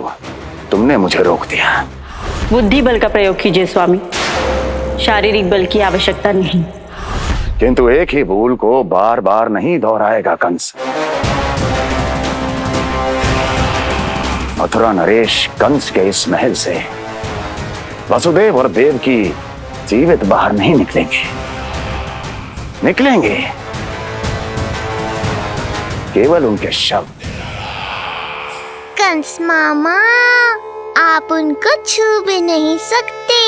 Speaker 9: तुमने मुझे रोक दिया।
Speaker 18: बुद्धि बल का प्रयोग कीजिए स्वामी, शारीरिक बल की आवश्यकता नहीं।
Speaker 9: किंतु एक ही भूल को बार बार नहीं दोहराएगा कंस। मथुरा नरेश कंस के इस महल से वसुदेव और देवकी जीवित बाहर नहीं निकलेंगे, केवल उनके शव।
Speaker 1: कंस मामा, आप उनको छू भी नहीं सकते।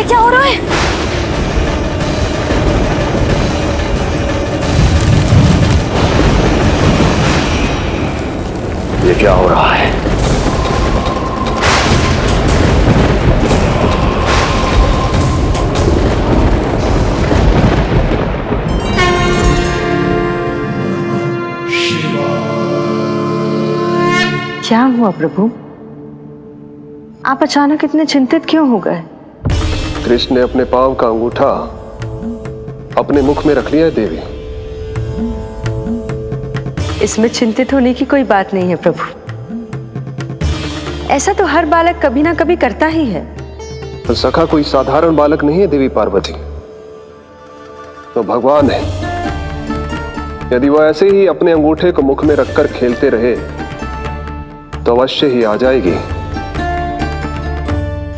Speaker 4: क्या हो रहा है?
Speaker 9: ये क्या हो रहा है?
Speaker 18: क्या हुआ प्रभु? आप अचानक इतने चिंतित क्यों हो गए?
Speaker 19: कृष्ण ने अपने पांव का अंगूठा अपने मुख में रख लिया है देवी।
Speaker 18: इसमें चिंतित होने की कोई बात नहीं है प्रभु। ऐसा तो हर बालक कभी ना कभी करता ही है।
Speaker 19: तो सखा कोई साधारण बालक नहीं है देवी पार्वती, तो भगवान है। यदि वह ऐसे ही अपने अंगूठे को मुख में रखकर खेलते रहे तो अवश्य ही आ जाएगी।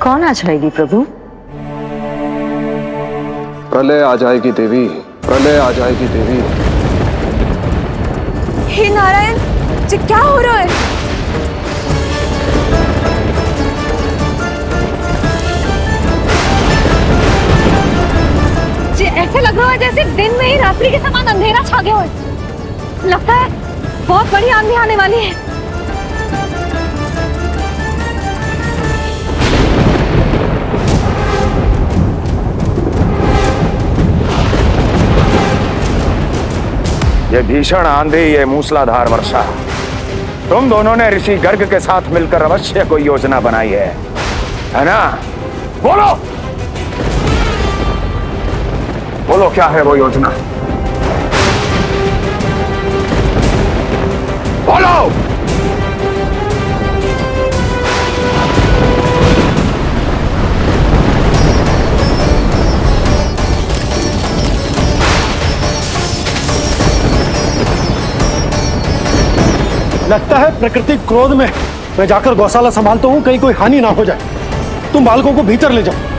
Speaker 18: कौन आ जाएगी प्रभु?
Speaker 19: प्रलय आ जाएगी देवी, प्रलय आ जाएगी देवी।
Speaker 17: हे नारायण जी, क्या हो रहा है?
Speaker 4: जी ऐसे लग रहा है जैसे दिन में ही रात्रि के समान अंधेरा छा गया हो। लगता है बहुत बड़ी आंधी आने वाली है।
Speaker 9: ये भीषण आंधी, ये मूसलाधार वर्षा, तुम दोनों ने ऋषि गर्ग के साथ मिलकर अवश्य कोई योजना बनाई है ना? बोलो बोलो, क्या है वो योजना? बोलो।
Speaker 2: लगता है प्रकृति क्रोध में। मैं जाकर गौशाला संभालता हूँ, कहीं कोई हानि ना हो जाए। तुम बालकों को भीतर ले जाओ।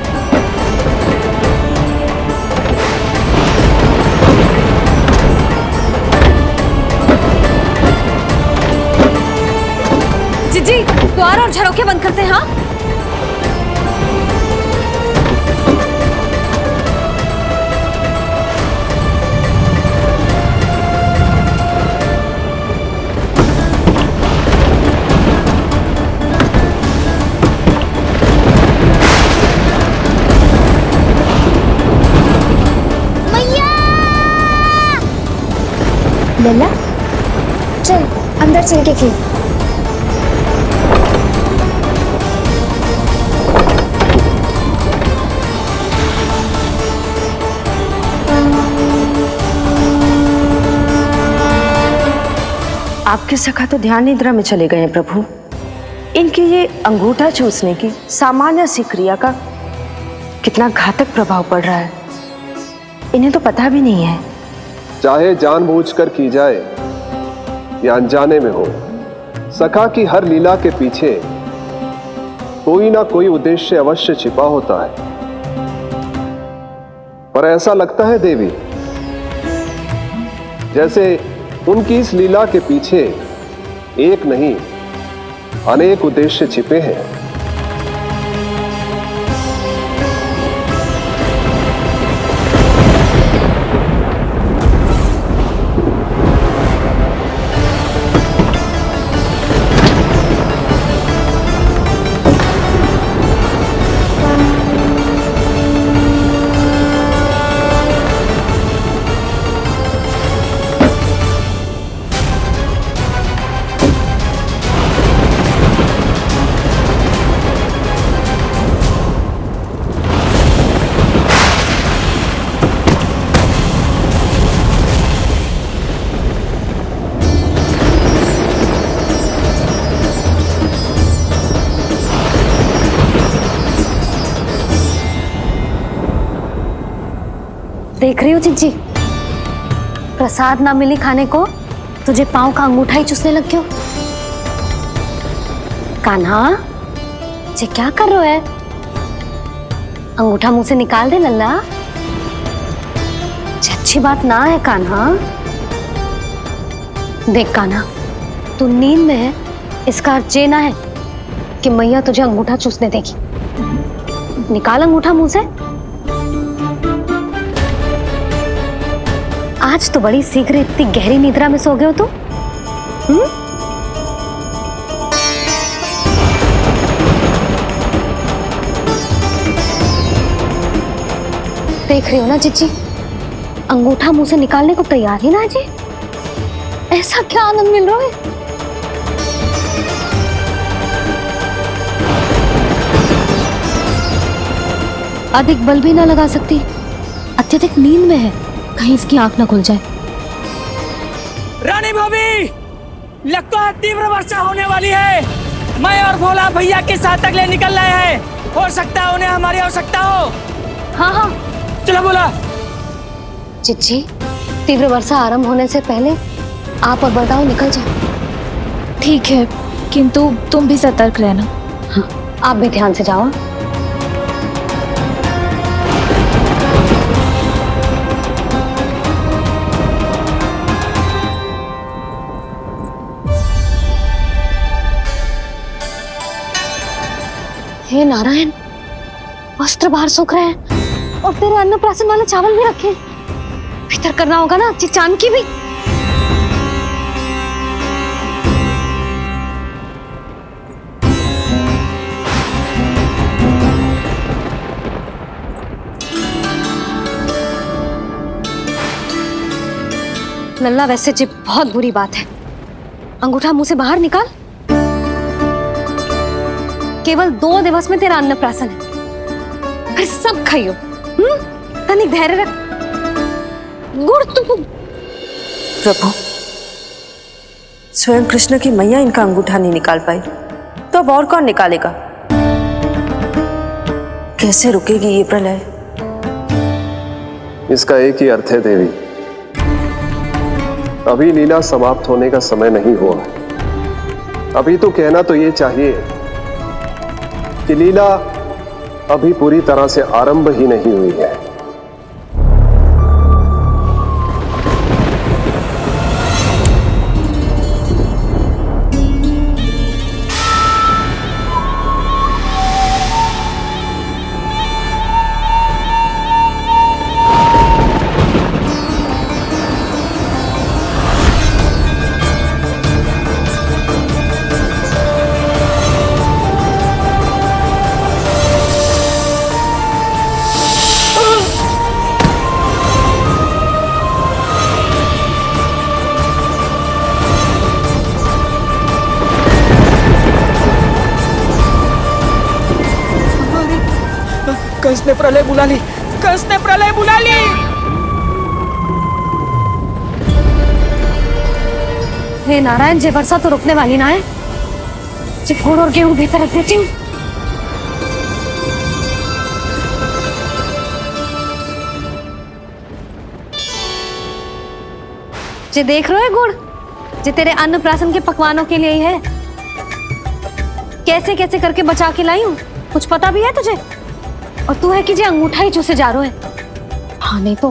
Speaker 4: जी द्वार और झरोखे बंद करते हैं। हाँ
Speaker 1: लल्ला चल अंदर चल के खेल।
Speaker 18: आपके सखा तो ध्यान निद्रा में चले गए हैं प्रभु। इनकी ये अंगूठा चूसने की सामान्य सी क्रिया का कितना घातक प्रभाव पड़ रहा है, इन्हें तो पता भी नहीं है।
Speaker 19: चाहे जानबूझकर की जाए या अनजाने में हो, सखा की हर लीला के पीछे कोई ना कोई उद्देश्य अवश्य छिपा होता है। पर ऐसा लगता है देवी, जैसे उनकी इस लीला के पीछे एक नहीं अनेक उद्देश्य छिपे हैं।
Speaker 4: देख रही हो चिज्जी, प्रसाद ना मिली खाने को, तुझे पांव का अंगूठा ही चूसने लग गयो। कान्हा ये क्या कर रहे है? अंगूठा मुंह से निकाल दे लल्ला। अच्छी बात ना है कान्हा। देख कान्हा, तू नींद में है, इसका अर्थ ये ना है कि मैया तुझे अंगूठा चूसने देगी। निकाल अंगूठा मुंह से। आज तो बड़ी शीघ्र इतनी गहरी निद्रा में सो गए हो तुम। देख रही हो ना चिच्ची, अंगूठा मुंह से निकालने को तैयार ही ना है जी। ऐसा क्या आनंद मिल रहा है? अधिक बल भी ना लगा सकती, अत्यधिक नींद में है, कहीं इसकी आंख ना खुल जाए।
Speaker 16: रानी भाभी, लगता है तीव्र वर्षा होने वाली है। मैं और भोला भैया के साथ अगले निकल रहे हैं। हो सकता है उन्हें हमारी आवश्यकता हो।
Speaker 4: हाँ हाँ
Speaker 16: चलो बोला।
Speaker 4: चिच्ची, तीव्र वर्षा आरंभ होने से पहले आप और बरदाऊ निकल जाओ।
Speaker 6: ठीक है, किंतु तुम भी सतर्क रहना।
Speaker 4: हाँ, आप भी ध्यान से जाओ। हे नारायण, वस्त्र बाहर सूख रहे हैं और तेरे अन्नप्राशन वाले चावल भी रखे हैं। भीतर करना होगा ना चिचान की भी। लल्ला वैसे जी बहुत बुरी बात है। अंगूठा मुंह से बाहर निकाल। केवल 2 दिवस में तेरा अन्नप्राशन है, फिर सब खाइयो। तनिक धैर्य रख। गुड़ तू।
Speaker 18: प्रभु, स्वयं कृष्ण की मैया इनका अंगूठा नहीं निकाल पाई, तो अब और कौन निकालेगा? कैसे रुकेगी ये प्रलय?
Speaker 19: इसका एक ही अर्थ है देवी, अभी लीला समाप्त होने का समय नहीं हुआ है। अभी तो कहना तो ये चाहिए कि लीला अभी पूरी तरह से आरंभ ही नहीं हुई है।
Speaker 16: कंस ने प्रलय बुला ली, कंस ने प्रलय बुला ली।
Speaker 4: हे नारायण, जे वर्षा तो रुकने वाली ना है। जे गुड़ और गेहूं भीतर रख देती हूँ। जे देख रहे हो गुड़, जे तेरे अन्नप्राशन के पकवानों के लिए ही है। कैसे कैसे करके बचा के लाई हूँ, कुछ पता भी है तुझे? और तू है कि जे अंगूठा ही चूसे जा रहे है। हाँ नहीं तो।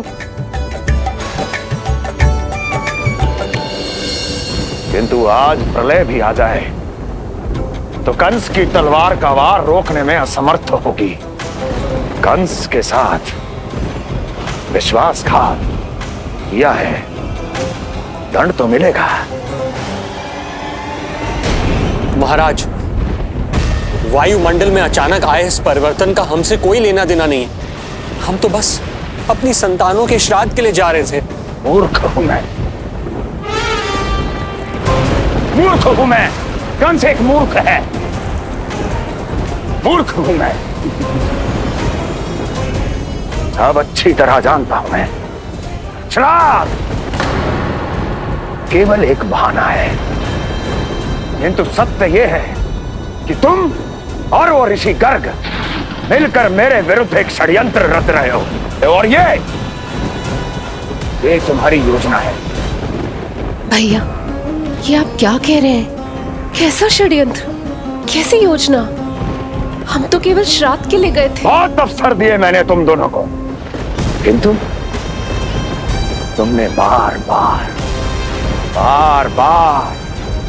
Speaker 9: किंतु आज प्रलय भी आ जाए तो कंस की तलवार का वार रोकने में असमर्थ होगी। कंस के साथ विश्वासघात किया है, दंड तो मिलेगा।
Speaker 20: महाराज, वायुमंडल में अचानक आए इस परिवर्तन का हमसे कोई लेना देना नहीं है। हम तो बस अपनी संतानों के श्राद्ध के लिए जा रहे थे।
Speaker 9: मूर्ख हूं मैं, मूर्ख हूं मैं। कंस एक मूर्ख है, मूर्ख हूं मैं। अब अच्छी तरह जानता हूं मैं, श्राद्ध केवल एक बहाना है। किंतु सत्य यह है कि तुम और वो ऋषि गर्ग मिलकर मेरे विरुद्ध एक षड्यंत्र रच रहे हो, और ये तुम्हारी योजना है।
Speaker 21: भैया, ये आप क्या कह रहे हैं? कैसा षड्यंत्र, कैसी योजना? हम तो केवल श्राद्ध के लिए गए थे।
Speaker 9: बहुत अवसर दिए मैंने तुम दोनों को, किंतु तुमने बार बार बार बार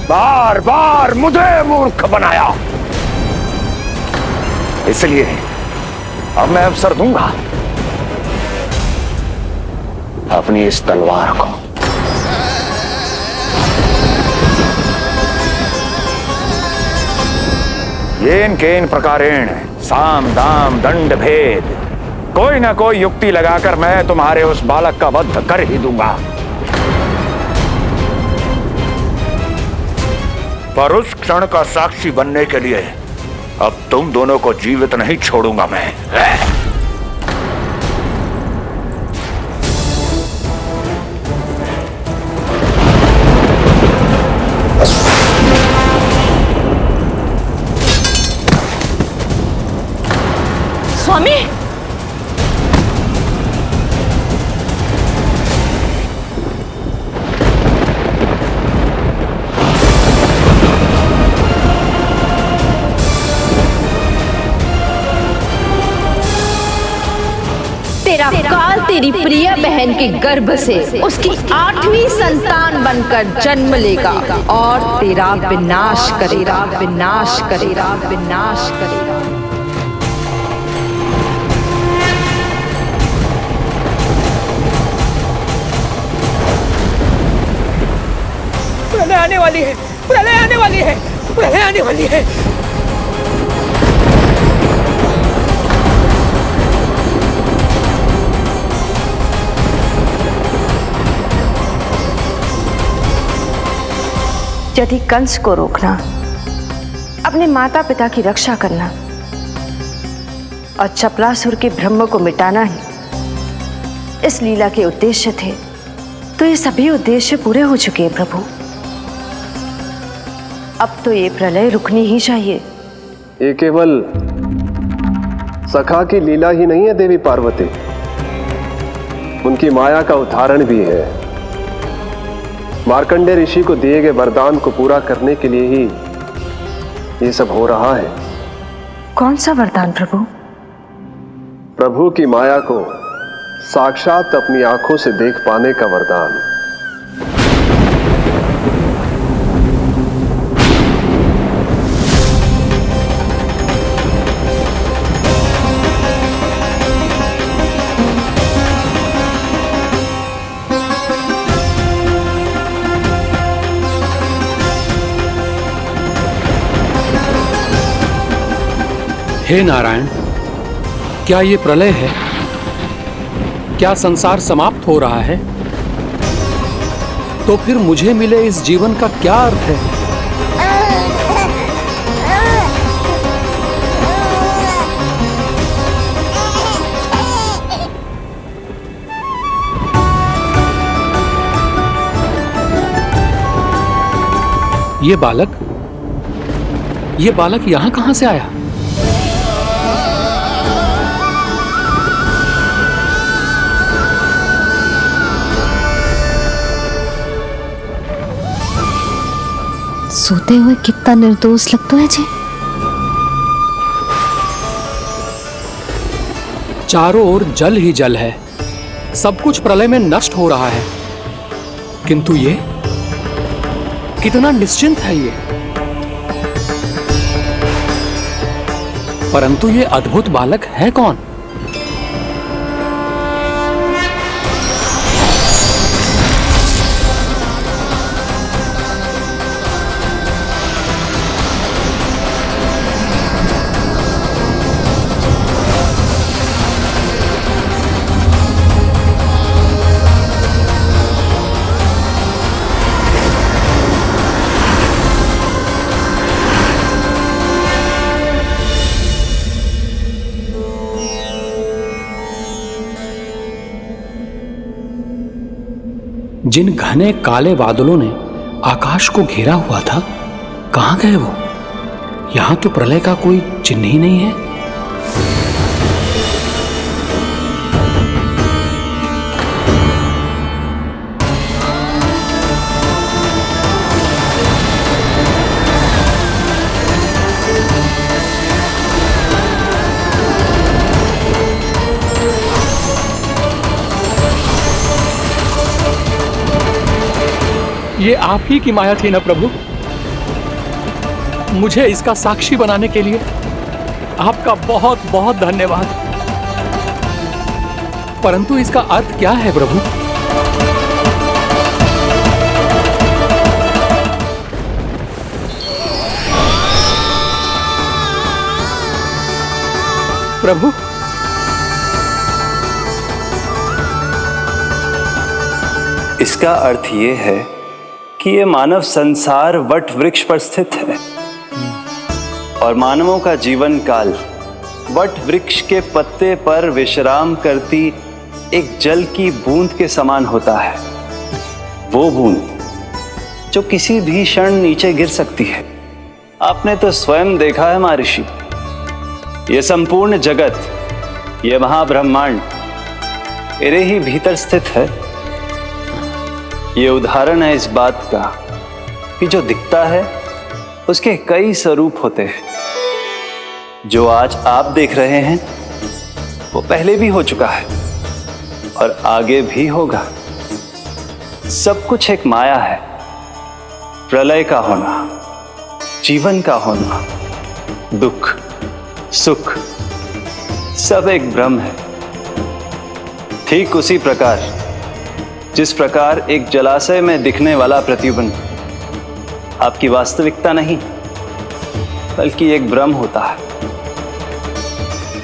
Speaker 9: बार बार मुझे मूर्ख बनाया। इसलिए अब मैं अवसर दूंगा अपनी इस तलवार को। येन केन प्रकारेण साम दाम दंड भेद, कोई ना कोई युक्ति लगाकर मैं तुम्हारे उस बालक का वध कर ही दूंगा। पर उस क्षण का साक्षी बनने के लिए अब तुम दोनों को जीवित नहीं छोड़ूंगा मैं।
Speaker 21: स्वामी,
Speaker 22: तेरा काल तेरी प्रिय बहन के गर्भ से उसकी 8वीं संतान बनकर जन्म लेगा और तेरा विनाश करेगा, विनाश करेगा, विनाश करेगा।
Speaker 16: आने वाली है, प्रलय आने वाली है, प्रलय आने वाली है।
Speaker 18: यदि कंस को रोकना, अपने माता पिता की रक्षा करना और चपलासुर के ब्रह्म को मिटाना ही इस लीला के उद्देश्य थे, तो ये सभी उद्देश्य पूरे हो चुके हैं प्रभु। अब तो ये प्रलय रुकनी ही चाहिए।
Speaker 19: ये केवल सखा की लीला ही नहीं है देवी पार्वती, उनकी माया का उदाहरण भी है। मार्कंडेय ऋषि को दिए गए वरदान को पूरा करने के लिए ही ये सब हो रहा है।
Speaker 18: कौन सा वरदान प्रभु?
Speaker 19: प्रभु की माया को साक्षात अपनी आंखों से देख पाने का वरदान।
Speaker 5: हे नारायण, क्या ये प्रलय है? क्या संसार समाप्त हो रहा है? तो फिर मुझे मिले इस जीवन का क्या अर्थ है? ये बालक यहां कहां से आया?
Speaker 4: सोते हुए कितना निर्दोष लगता है जी।
Speaker 5: चारों ओर जल ही जल है, सब कुछ प्रलय में नष्ट हो रहा है, किंतु ये कितना निश्चिंत है ये। परंतु ये अद्भुत बालक है कौन? जिन घने काले बादलों ने आकाश को घेरा हुआ था, कहां गए वो? यहां तो प्रलय का कोई चिन्ह ही नहीं है। ये आप ही की माया थी ना प्रभु? मुझे इसका साक्षी बनाने के लिए आपका बहुत बहुत धन्यवाद। परंतु इसका अर्थ क्या है प्रभु? प्रभु,
Speaker 8: इसका अर्थ ये है कि ये मानव संसार वट वृक्ष पर स्थित है और मानवों का जीवन काल वट वृक्ष के पत्ते पर विश्राम करती एक जल की बूंद के समान होता है। वो बूंद जो किसी भी क्षण नीचे गिर सकती है। आपने तो स्वयं देखा है महर्षि, ये संपूर्ण जगत, ये महाब्रह्मांड मेरे ही भीतर स्थित है। ये उदाहरण है इस बात का कि जो दिखता है उसके कई स्वरूप होते हैं। जो आज आप देख रहे हैं वो पहले भी हो चुका है और आगे भी होगा। सब कुछ एक माया है। प्रलय का होना, जीवन का होना, दुख, सुख, सब एक भ्रम है। ठीक उसी प्रकार जिस प्रकार एक जलाशय में दिखने वाला प्रतिबिंब आपकी वास्तविकता नहीं, बल्कि एक भ्रम होता है।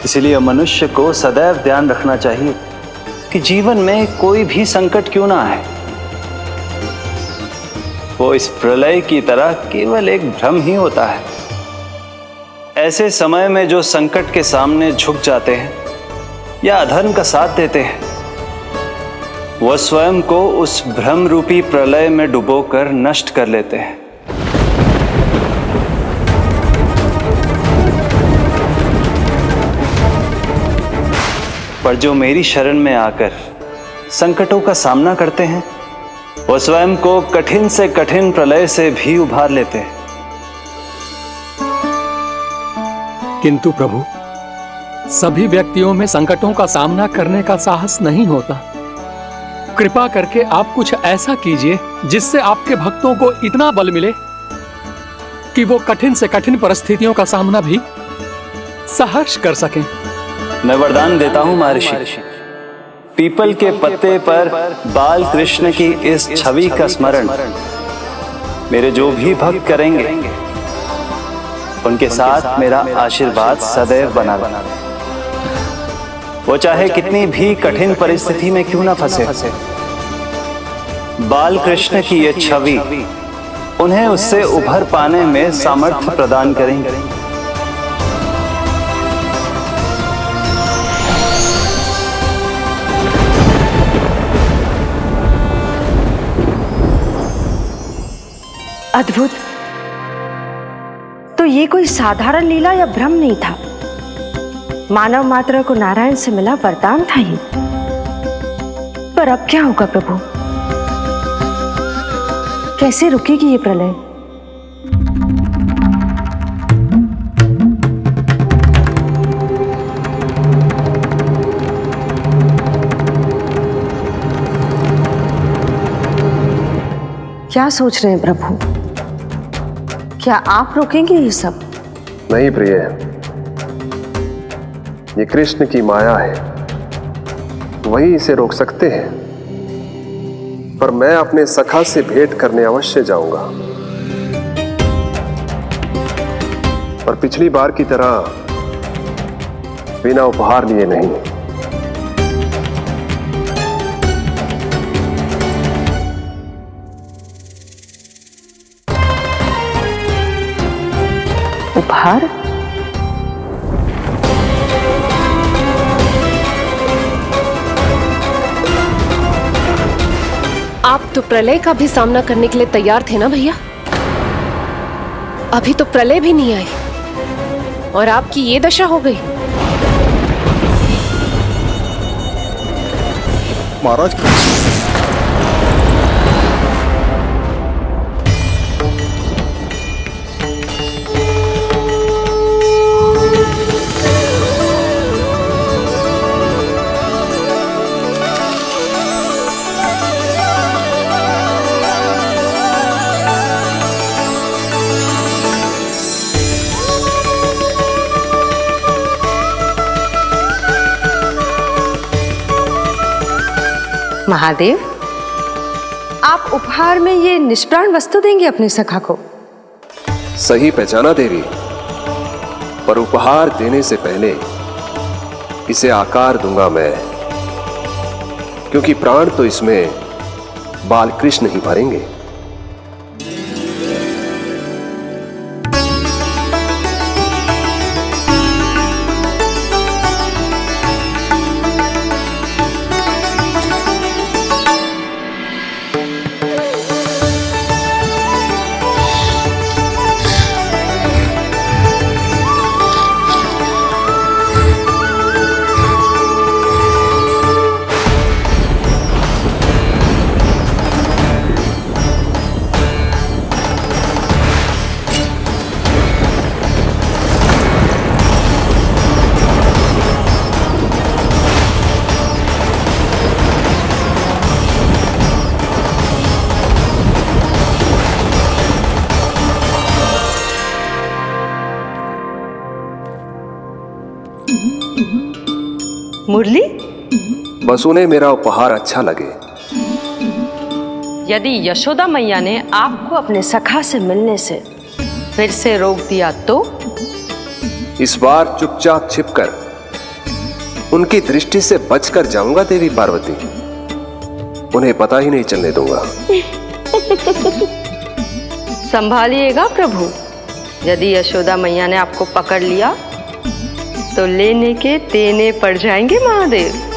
Speaker 8: इसलिए मनुष्य को सदैव ध्यान रखना चाहिए कि जीवन में कोई भी संकट क्यों ना आए, वो इस प्रलय की तरह केवल एक भ्रम ही होता है। ऐसे समय में जो संकट के सामने झुक जाते हैं या अधर्म का साथ देते हैं, वह स्वयं को उस भ्रम रूपी प्रलय में डुबोकर नष्ट कर लेते हैं। पर जो मेरी शरण में आकर संकटों का सामना करते हैं, वो स्वयं को कठिन से कठिन प्रलय से भी उभार लेते हैं।
Speaker 5: किंतु प्रभु, सभी व्यक्तियों में संकटों का सामना करने का साहस नहीं होता। कृपा करके आप कुछ ऐसा कीजिए जिससे आपके भक्तों को इतना बल मिले कि वो कठिन से कठिन परिस्थितियों का सामना भी सहर्ष कर सकें।
Speaker 8: मैं वरदान देता हूं महर्षि, पीपल के पत्ते पर बाल कृष्ण की इस छवि का स्मरण मेरे जो भी भक्त करेंगे, उनके साथ मेरा आशीर्वाद सदैव बना रहे। वो चाहे कितनी भी कठिन परिस्थिति में क्यों ना फंसे, बाल कृष्ण की ये छवि उन्हें उससे उभर पाने में सामर्थ्य प्रदान करेंगे।
Speaker 18: अद्भुत। तो ये कोई साधारण लीला या भ्रम नहीं था, मानव मात्र को नारायण से मिला वरदान था ये। पर अब क्या होगा प्रभु? कैसे रुकेगी ये प्रलय? क्या सोच रहे हैं प्रभु? क्या आप रोकेंगे ये सब?
Speaker 19: नहीं प्रिय, ये कृष्ण की माया है, वही इसे रोक सकते हैं। पर मैं अपने सखा से भेंट करने अवश्य जाऊंगा। पर पिछली बार की तरह बिना उपहार लिए नहीं।
Speaker 18: उपहार?
Speaker 21: आप तो प्रलय का भी सामना करने के लिए तैयार थे ना भैया? अभी तो प्रलय भी नहीं आई और आपकी ये दशा हो गई।
Speaker 10: महाराज,
Speaker 18: महादेव, आप उपहार में ये निष्प्राण वस्तु देंगे अपने सखा को?
Speaker 19: सही पहचाना देवी, पर उपहार देने से पहले इसे आकार दूंगा मैं, क्योंकि प्राण तो इसमें बाल कृष्ण ही भरेंगे।
Speaker 18: मुरली?
Speaker 19: बस उन्हें मेरा उपहार अच्छा लगे,
Speaker 18: यदि यशोदा मैया ने आपको अपने सखा से मिलने से फिर से रोक दिया तो?
Speaker 19: इस बार चुपचाप छिपकर उनकी दृष्टि से बचकर जाऊंगा देवी पार्वती। उन्हें पता ही नहीं चलने दूंगा।
Speaker 18: संभालिएगा प्रभु, यदि यशोदा मैया ने आपको पकड़ लिया तो लेने के देने पड़ जाएंगे महादेव।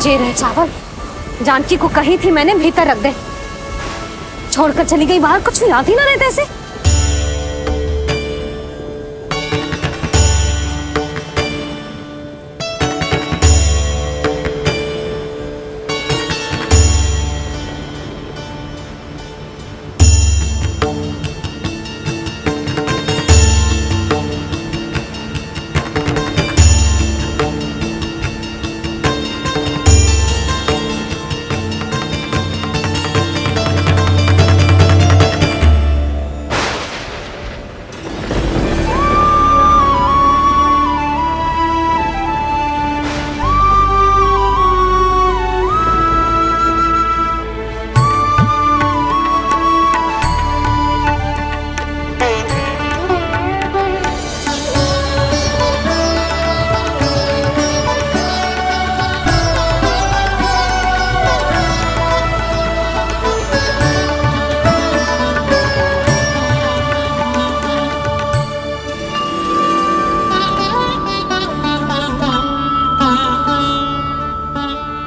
Speaker 4: ये रहे चावल, जानकी को कही थी मैंने भीतर रख दे, छोड़कर चली गई बाहर, कुछ याद ही ना रहते ऐसे।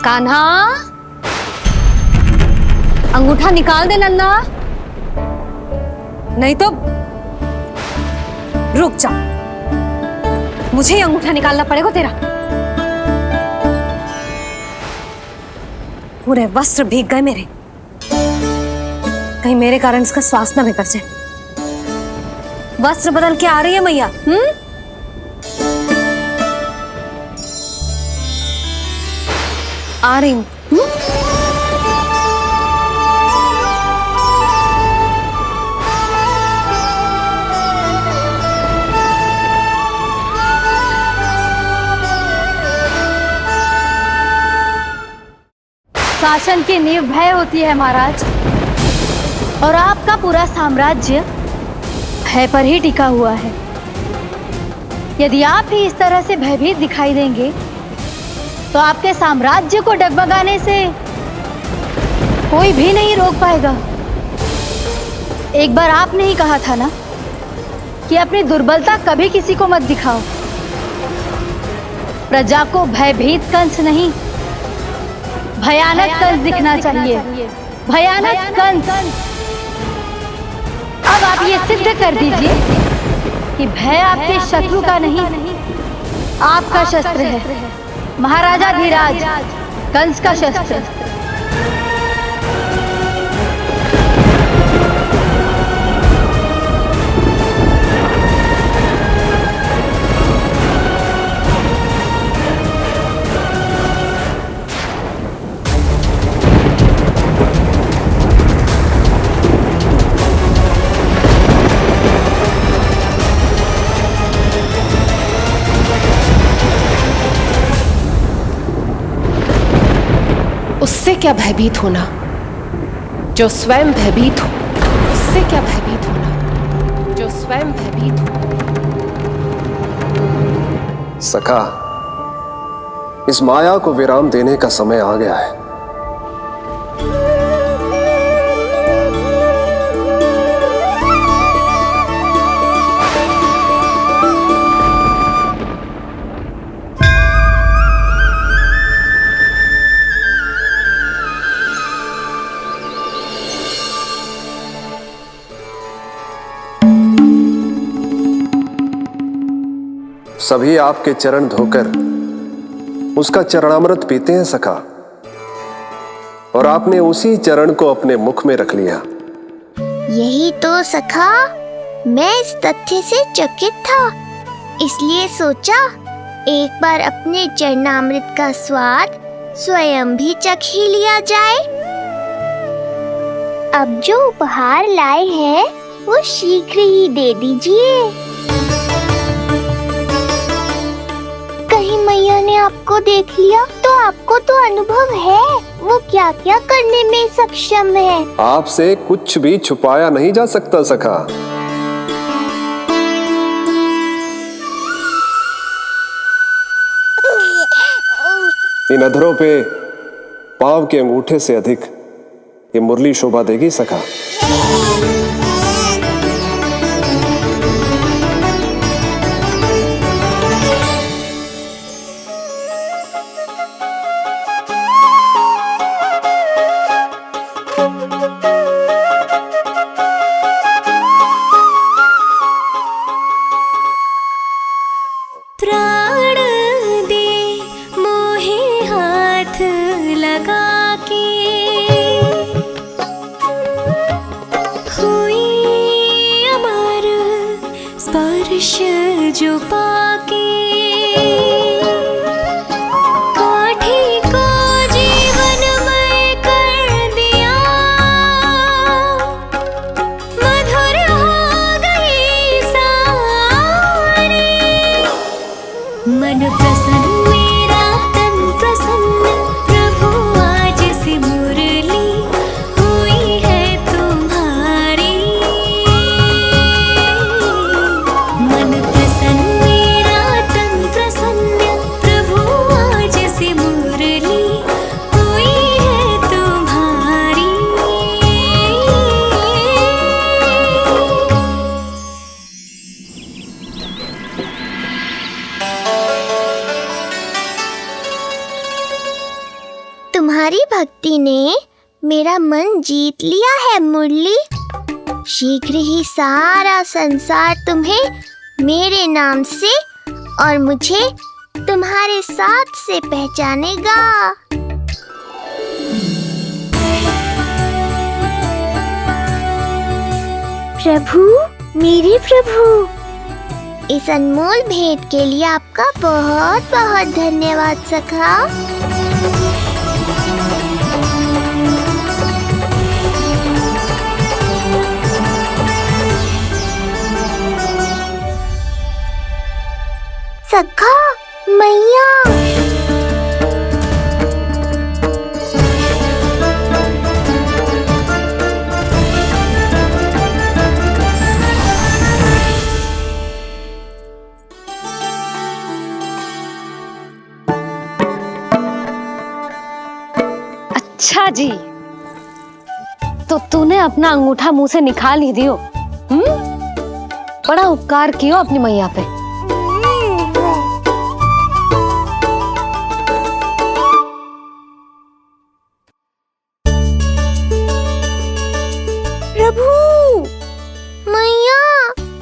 Speaker 4: कान्हा, अंगूठा निकाल दे नन्ना, नहीं तो रुक जा, मुझे ही अंगूठा निकालना पड़ेगा तेरा। पूरे वस्त्र भीग गए मेरे, कहीं मेरे कारण इसका श्वास न बिगड़ जाए। वस्त्र बदल के आ रही है मैया। आ रही हूं।
Speaker 7: शासन की नींव भय होती है महाराज, और आपका पूरा साम्राज्य भय पर ही टिका हुआ है। यदि आप ही इस तरह से भयभीत दिखाई देंगे तो आपके साम्राज्य को डगमगाने से कोई भी नहीं रोक पाएगा। एक बार आपने ही कहा था ना कि अपनी दुर्बलता कभी किसी को मत दिखाओ। प्रजा को भयभीत कंस नहीं, भयानक कंस दिखना चाहिए, भयानक कंस। अब आप ये सिद्ध कर दीजिए कि भय आपके शत्रु का नहीं, आपका शस्त्र है, महाराजा धीराज, कंस का शस्त्र।
Speaker 21: उससे क्या भयभीत होना जो स्वयं भयभीत हो, उससे क्या भयभीत होना जो स्वयं भयभीत हो।
Speaker 19: सखा, इस माया को विराम देने का समय आ गया है। सभी आपके चरण धोकर उसका चरणामृत पीते हैं सखा, और आपने उसी चरण को अपने मुख में रख लिया।
Speaker 1: यही तो सखा, मैं इस तथ्य से चकित था, इसलिए सोचा एक बार अपने चरणामृत का स्वाद स्वयं भी चख ही लिया जाए। अब जो उपहार लाए हैं वो शीघ्र ही दे दीजिए। कहीं मैया ने आपको देख लिया तो आपको तो अनुभव है वो क्या क्या करने में सक्षम है।
Speaker 19: आपसे कुछ भी छुपाया नहीं जा सकता सखा। इन अधरों पे पांव के अंगूठे से अधिक ये मुरली शोभा देगी सखा।
Speaker 13: प्राण दे मोहे हाथ लगा के, हुई अमर स्पर्श जो पाके, काठी को जीवनमय कर दिया, मधुर हो गई सारी। मन प्रसन्न मेरा तन प्रसन्न, प्रभु आज से मुरली हुई है तुम्हारी। मन प्रसन्न मेरा तन प्रसन्न, प्रभु आज से मुरली हुई है तुम्हारी।
Speaker 1: तुम्हारी भक्ति ने मेरा मन जीत लिया है मुरली। शीघ्र ही सारा संसार तुम्हें मेरे नाम से और मुझे तुम्हारे साथ से पहचानेगा। प्रभु, मेरे प्रभु, इस अनमोल भेंट के लिए आपका बहुत बहुत धन्यवाद सखा। सखा, मैया,
Speaker 4: अच्छा जी, तो तूने अपना अंगूठा मुंह से निकाल ही दियो। बड़ा उपकार कियो अपनी मैया पे।
Speaker 1: प्रभु, मैया,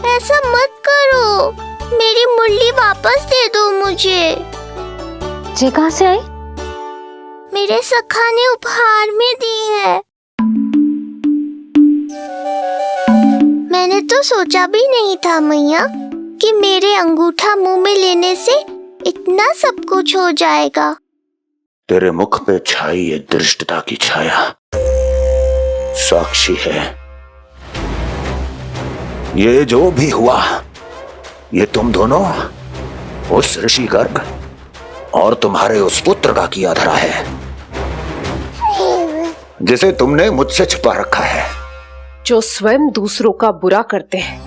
Speaker 1: ऐसा मत करो, मेरी मुरली वापस दे दो मुझे।
Speaker 4: ये कहाँ से आई?
Speaker 1: मेरे सखा ने उपहार में दी है। मैंने तो सोचा भी नहीं था मैया कि मेरे अंगूठा मुंह में लेने से इतना सब कुछ हो जाएगा।
Speaker 9: तेरे मुख पे छाई ये दृष्टता की छाया साक्षी है। ये जो भी हुआ, ये तुम दोनों, उस ऋषि गर्ग और तुम्हारे उस पुत्र का किया धरा है, जिसे तुमने मुझसे छुपा रखा है।
Speaker 21: जो स्वयं दूसरों का बुरा करते हैं,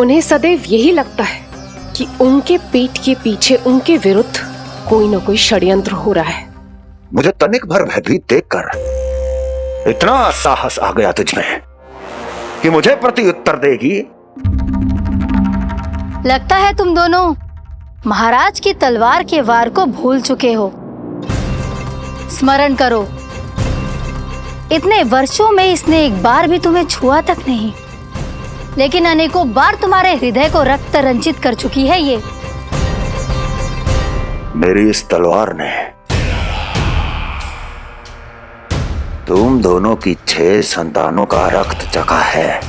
Speaker 21: उन्हें सदैव यही लगता है कि उनके पीठ के पीछे उनके विरुद्ध कोई ना कोई षड्यंत्र हो रहा है।
Speaker 9: मुझे तनिक भर भयभीत देखकर इतना साहस आ गया तुझमें कि मुझे प्रत्युत्तर देगी।
Speaker 7: लगता है तुम दोनों महाराज की तलवार के वार को भूल चुके हो। स्मरण करो, इतने वर्षों में इसने एक बार भी तुम्हें छुआ तक नहीं, लेकिन अनेकों बार तुम्हारे हृदय को रक्त रंजित कर चुकी है ये।
Speaker 9: मेरी इस तलवार ने तुम दोनों की 6 संतानों का रक्त चखा है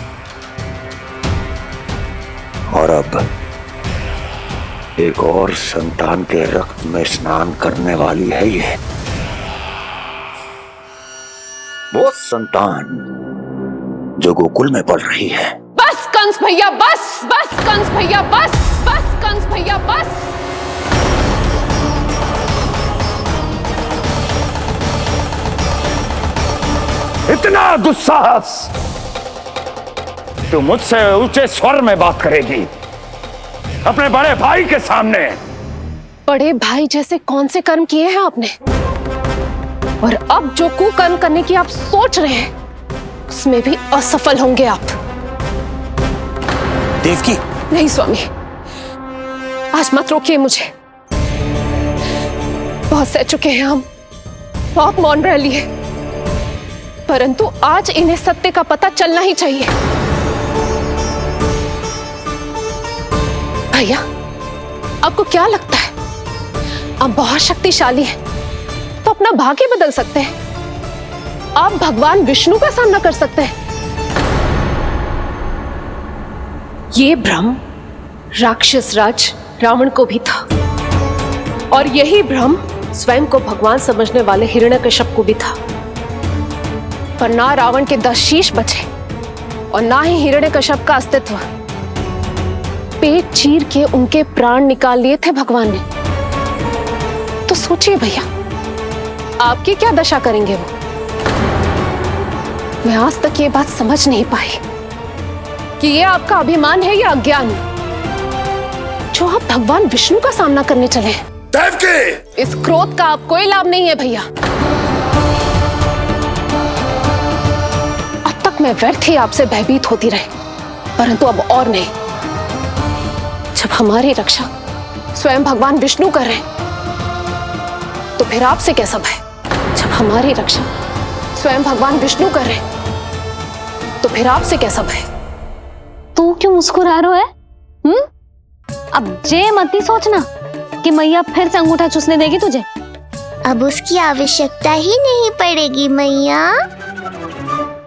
Speaker 9: और अब एक और संतान के रक्त में स्नान करने वाली है ये। वो संतान जो गोकुल में पल रही है।
Speaker 21: बस कंस भैया बस, बस कंस भैया बस, बस कंस भैया बस।
Speaker 9: इतना दुस्साहस, तू मुझसे ऊंचे स्वर में बात करेगी अपने बड़े भाई के सामने?
Speaker 21: बड़े भाई जैसे कौन से कर्म किए हैं आपने? और अब जो कुकर्म करने की आप सोच रहे हैं उसमें भी असफल होंगे आप।
Speaker 20: देवकी,
Speaker 21: नहीं स्वामी, आज मत रोकिए मुझे। बहुत सह चुके हैं हम, बहुत मौन रह लिए, परंतु आज इन्हें सत्य का पता चलना ही चाहिए। भैया, आपको क्या लगता है आप बहुत शक्तिशाली हैं तो अपना भाग्य बदल सकते हैं? आप भगवान विष्णु का सामना कर सकते हैं। ये भ्रम राक्षस राज रावण को भी था और यही भ्रम स्वयं को भगवान समझने वाले हिरण्यकश्यप को भी था। पर ना रावण के 10 शीश बचे और ना ही हिरण्यकश्यप का अस्तित्व। पेट चीर के उनके प्राण निकाल लिए थे भगवान ने। तो सोचिए भैया, आपकी क्या दशा करेंगे वो? मैं आज तक ये बात समझ नहीं पाई कि ये आपका अभिमान है या अज्ञान, जो आप भगवान विष्णु का सामना करने चले हैं। देवकी! इस क्रोध का आप कोई लाभ नहीं है भैया। अब तक मैं व्यर्थ ही आपसे भयभीत होती रही, परंतु अब और नहीं। जब हमारी रक्षा स्वयं भगवान विष्णु कर रहे हैं तो फिर आपसे कैसा भय? जब हमारी रक्षा स्वयं भगवान विष्णु कर रहे हैं तो फिर आपसे कैसा भय?
Speaker 4: तू क्यों मुस्कुरा रहा है? अब जे मत ही सोचना कि मैया फिर से अंगूठा चूसने देगी तुझे।
Speaker 1: अब उसकी आवश्यकता ही नहीं पड़ेगी मैया।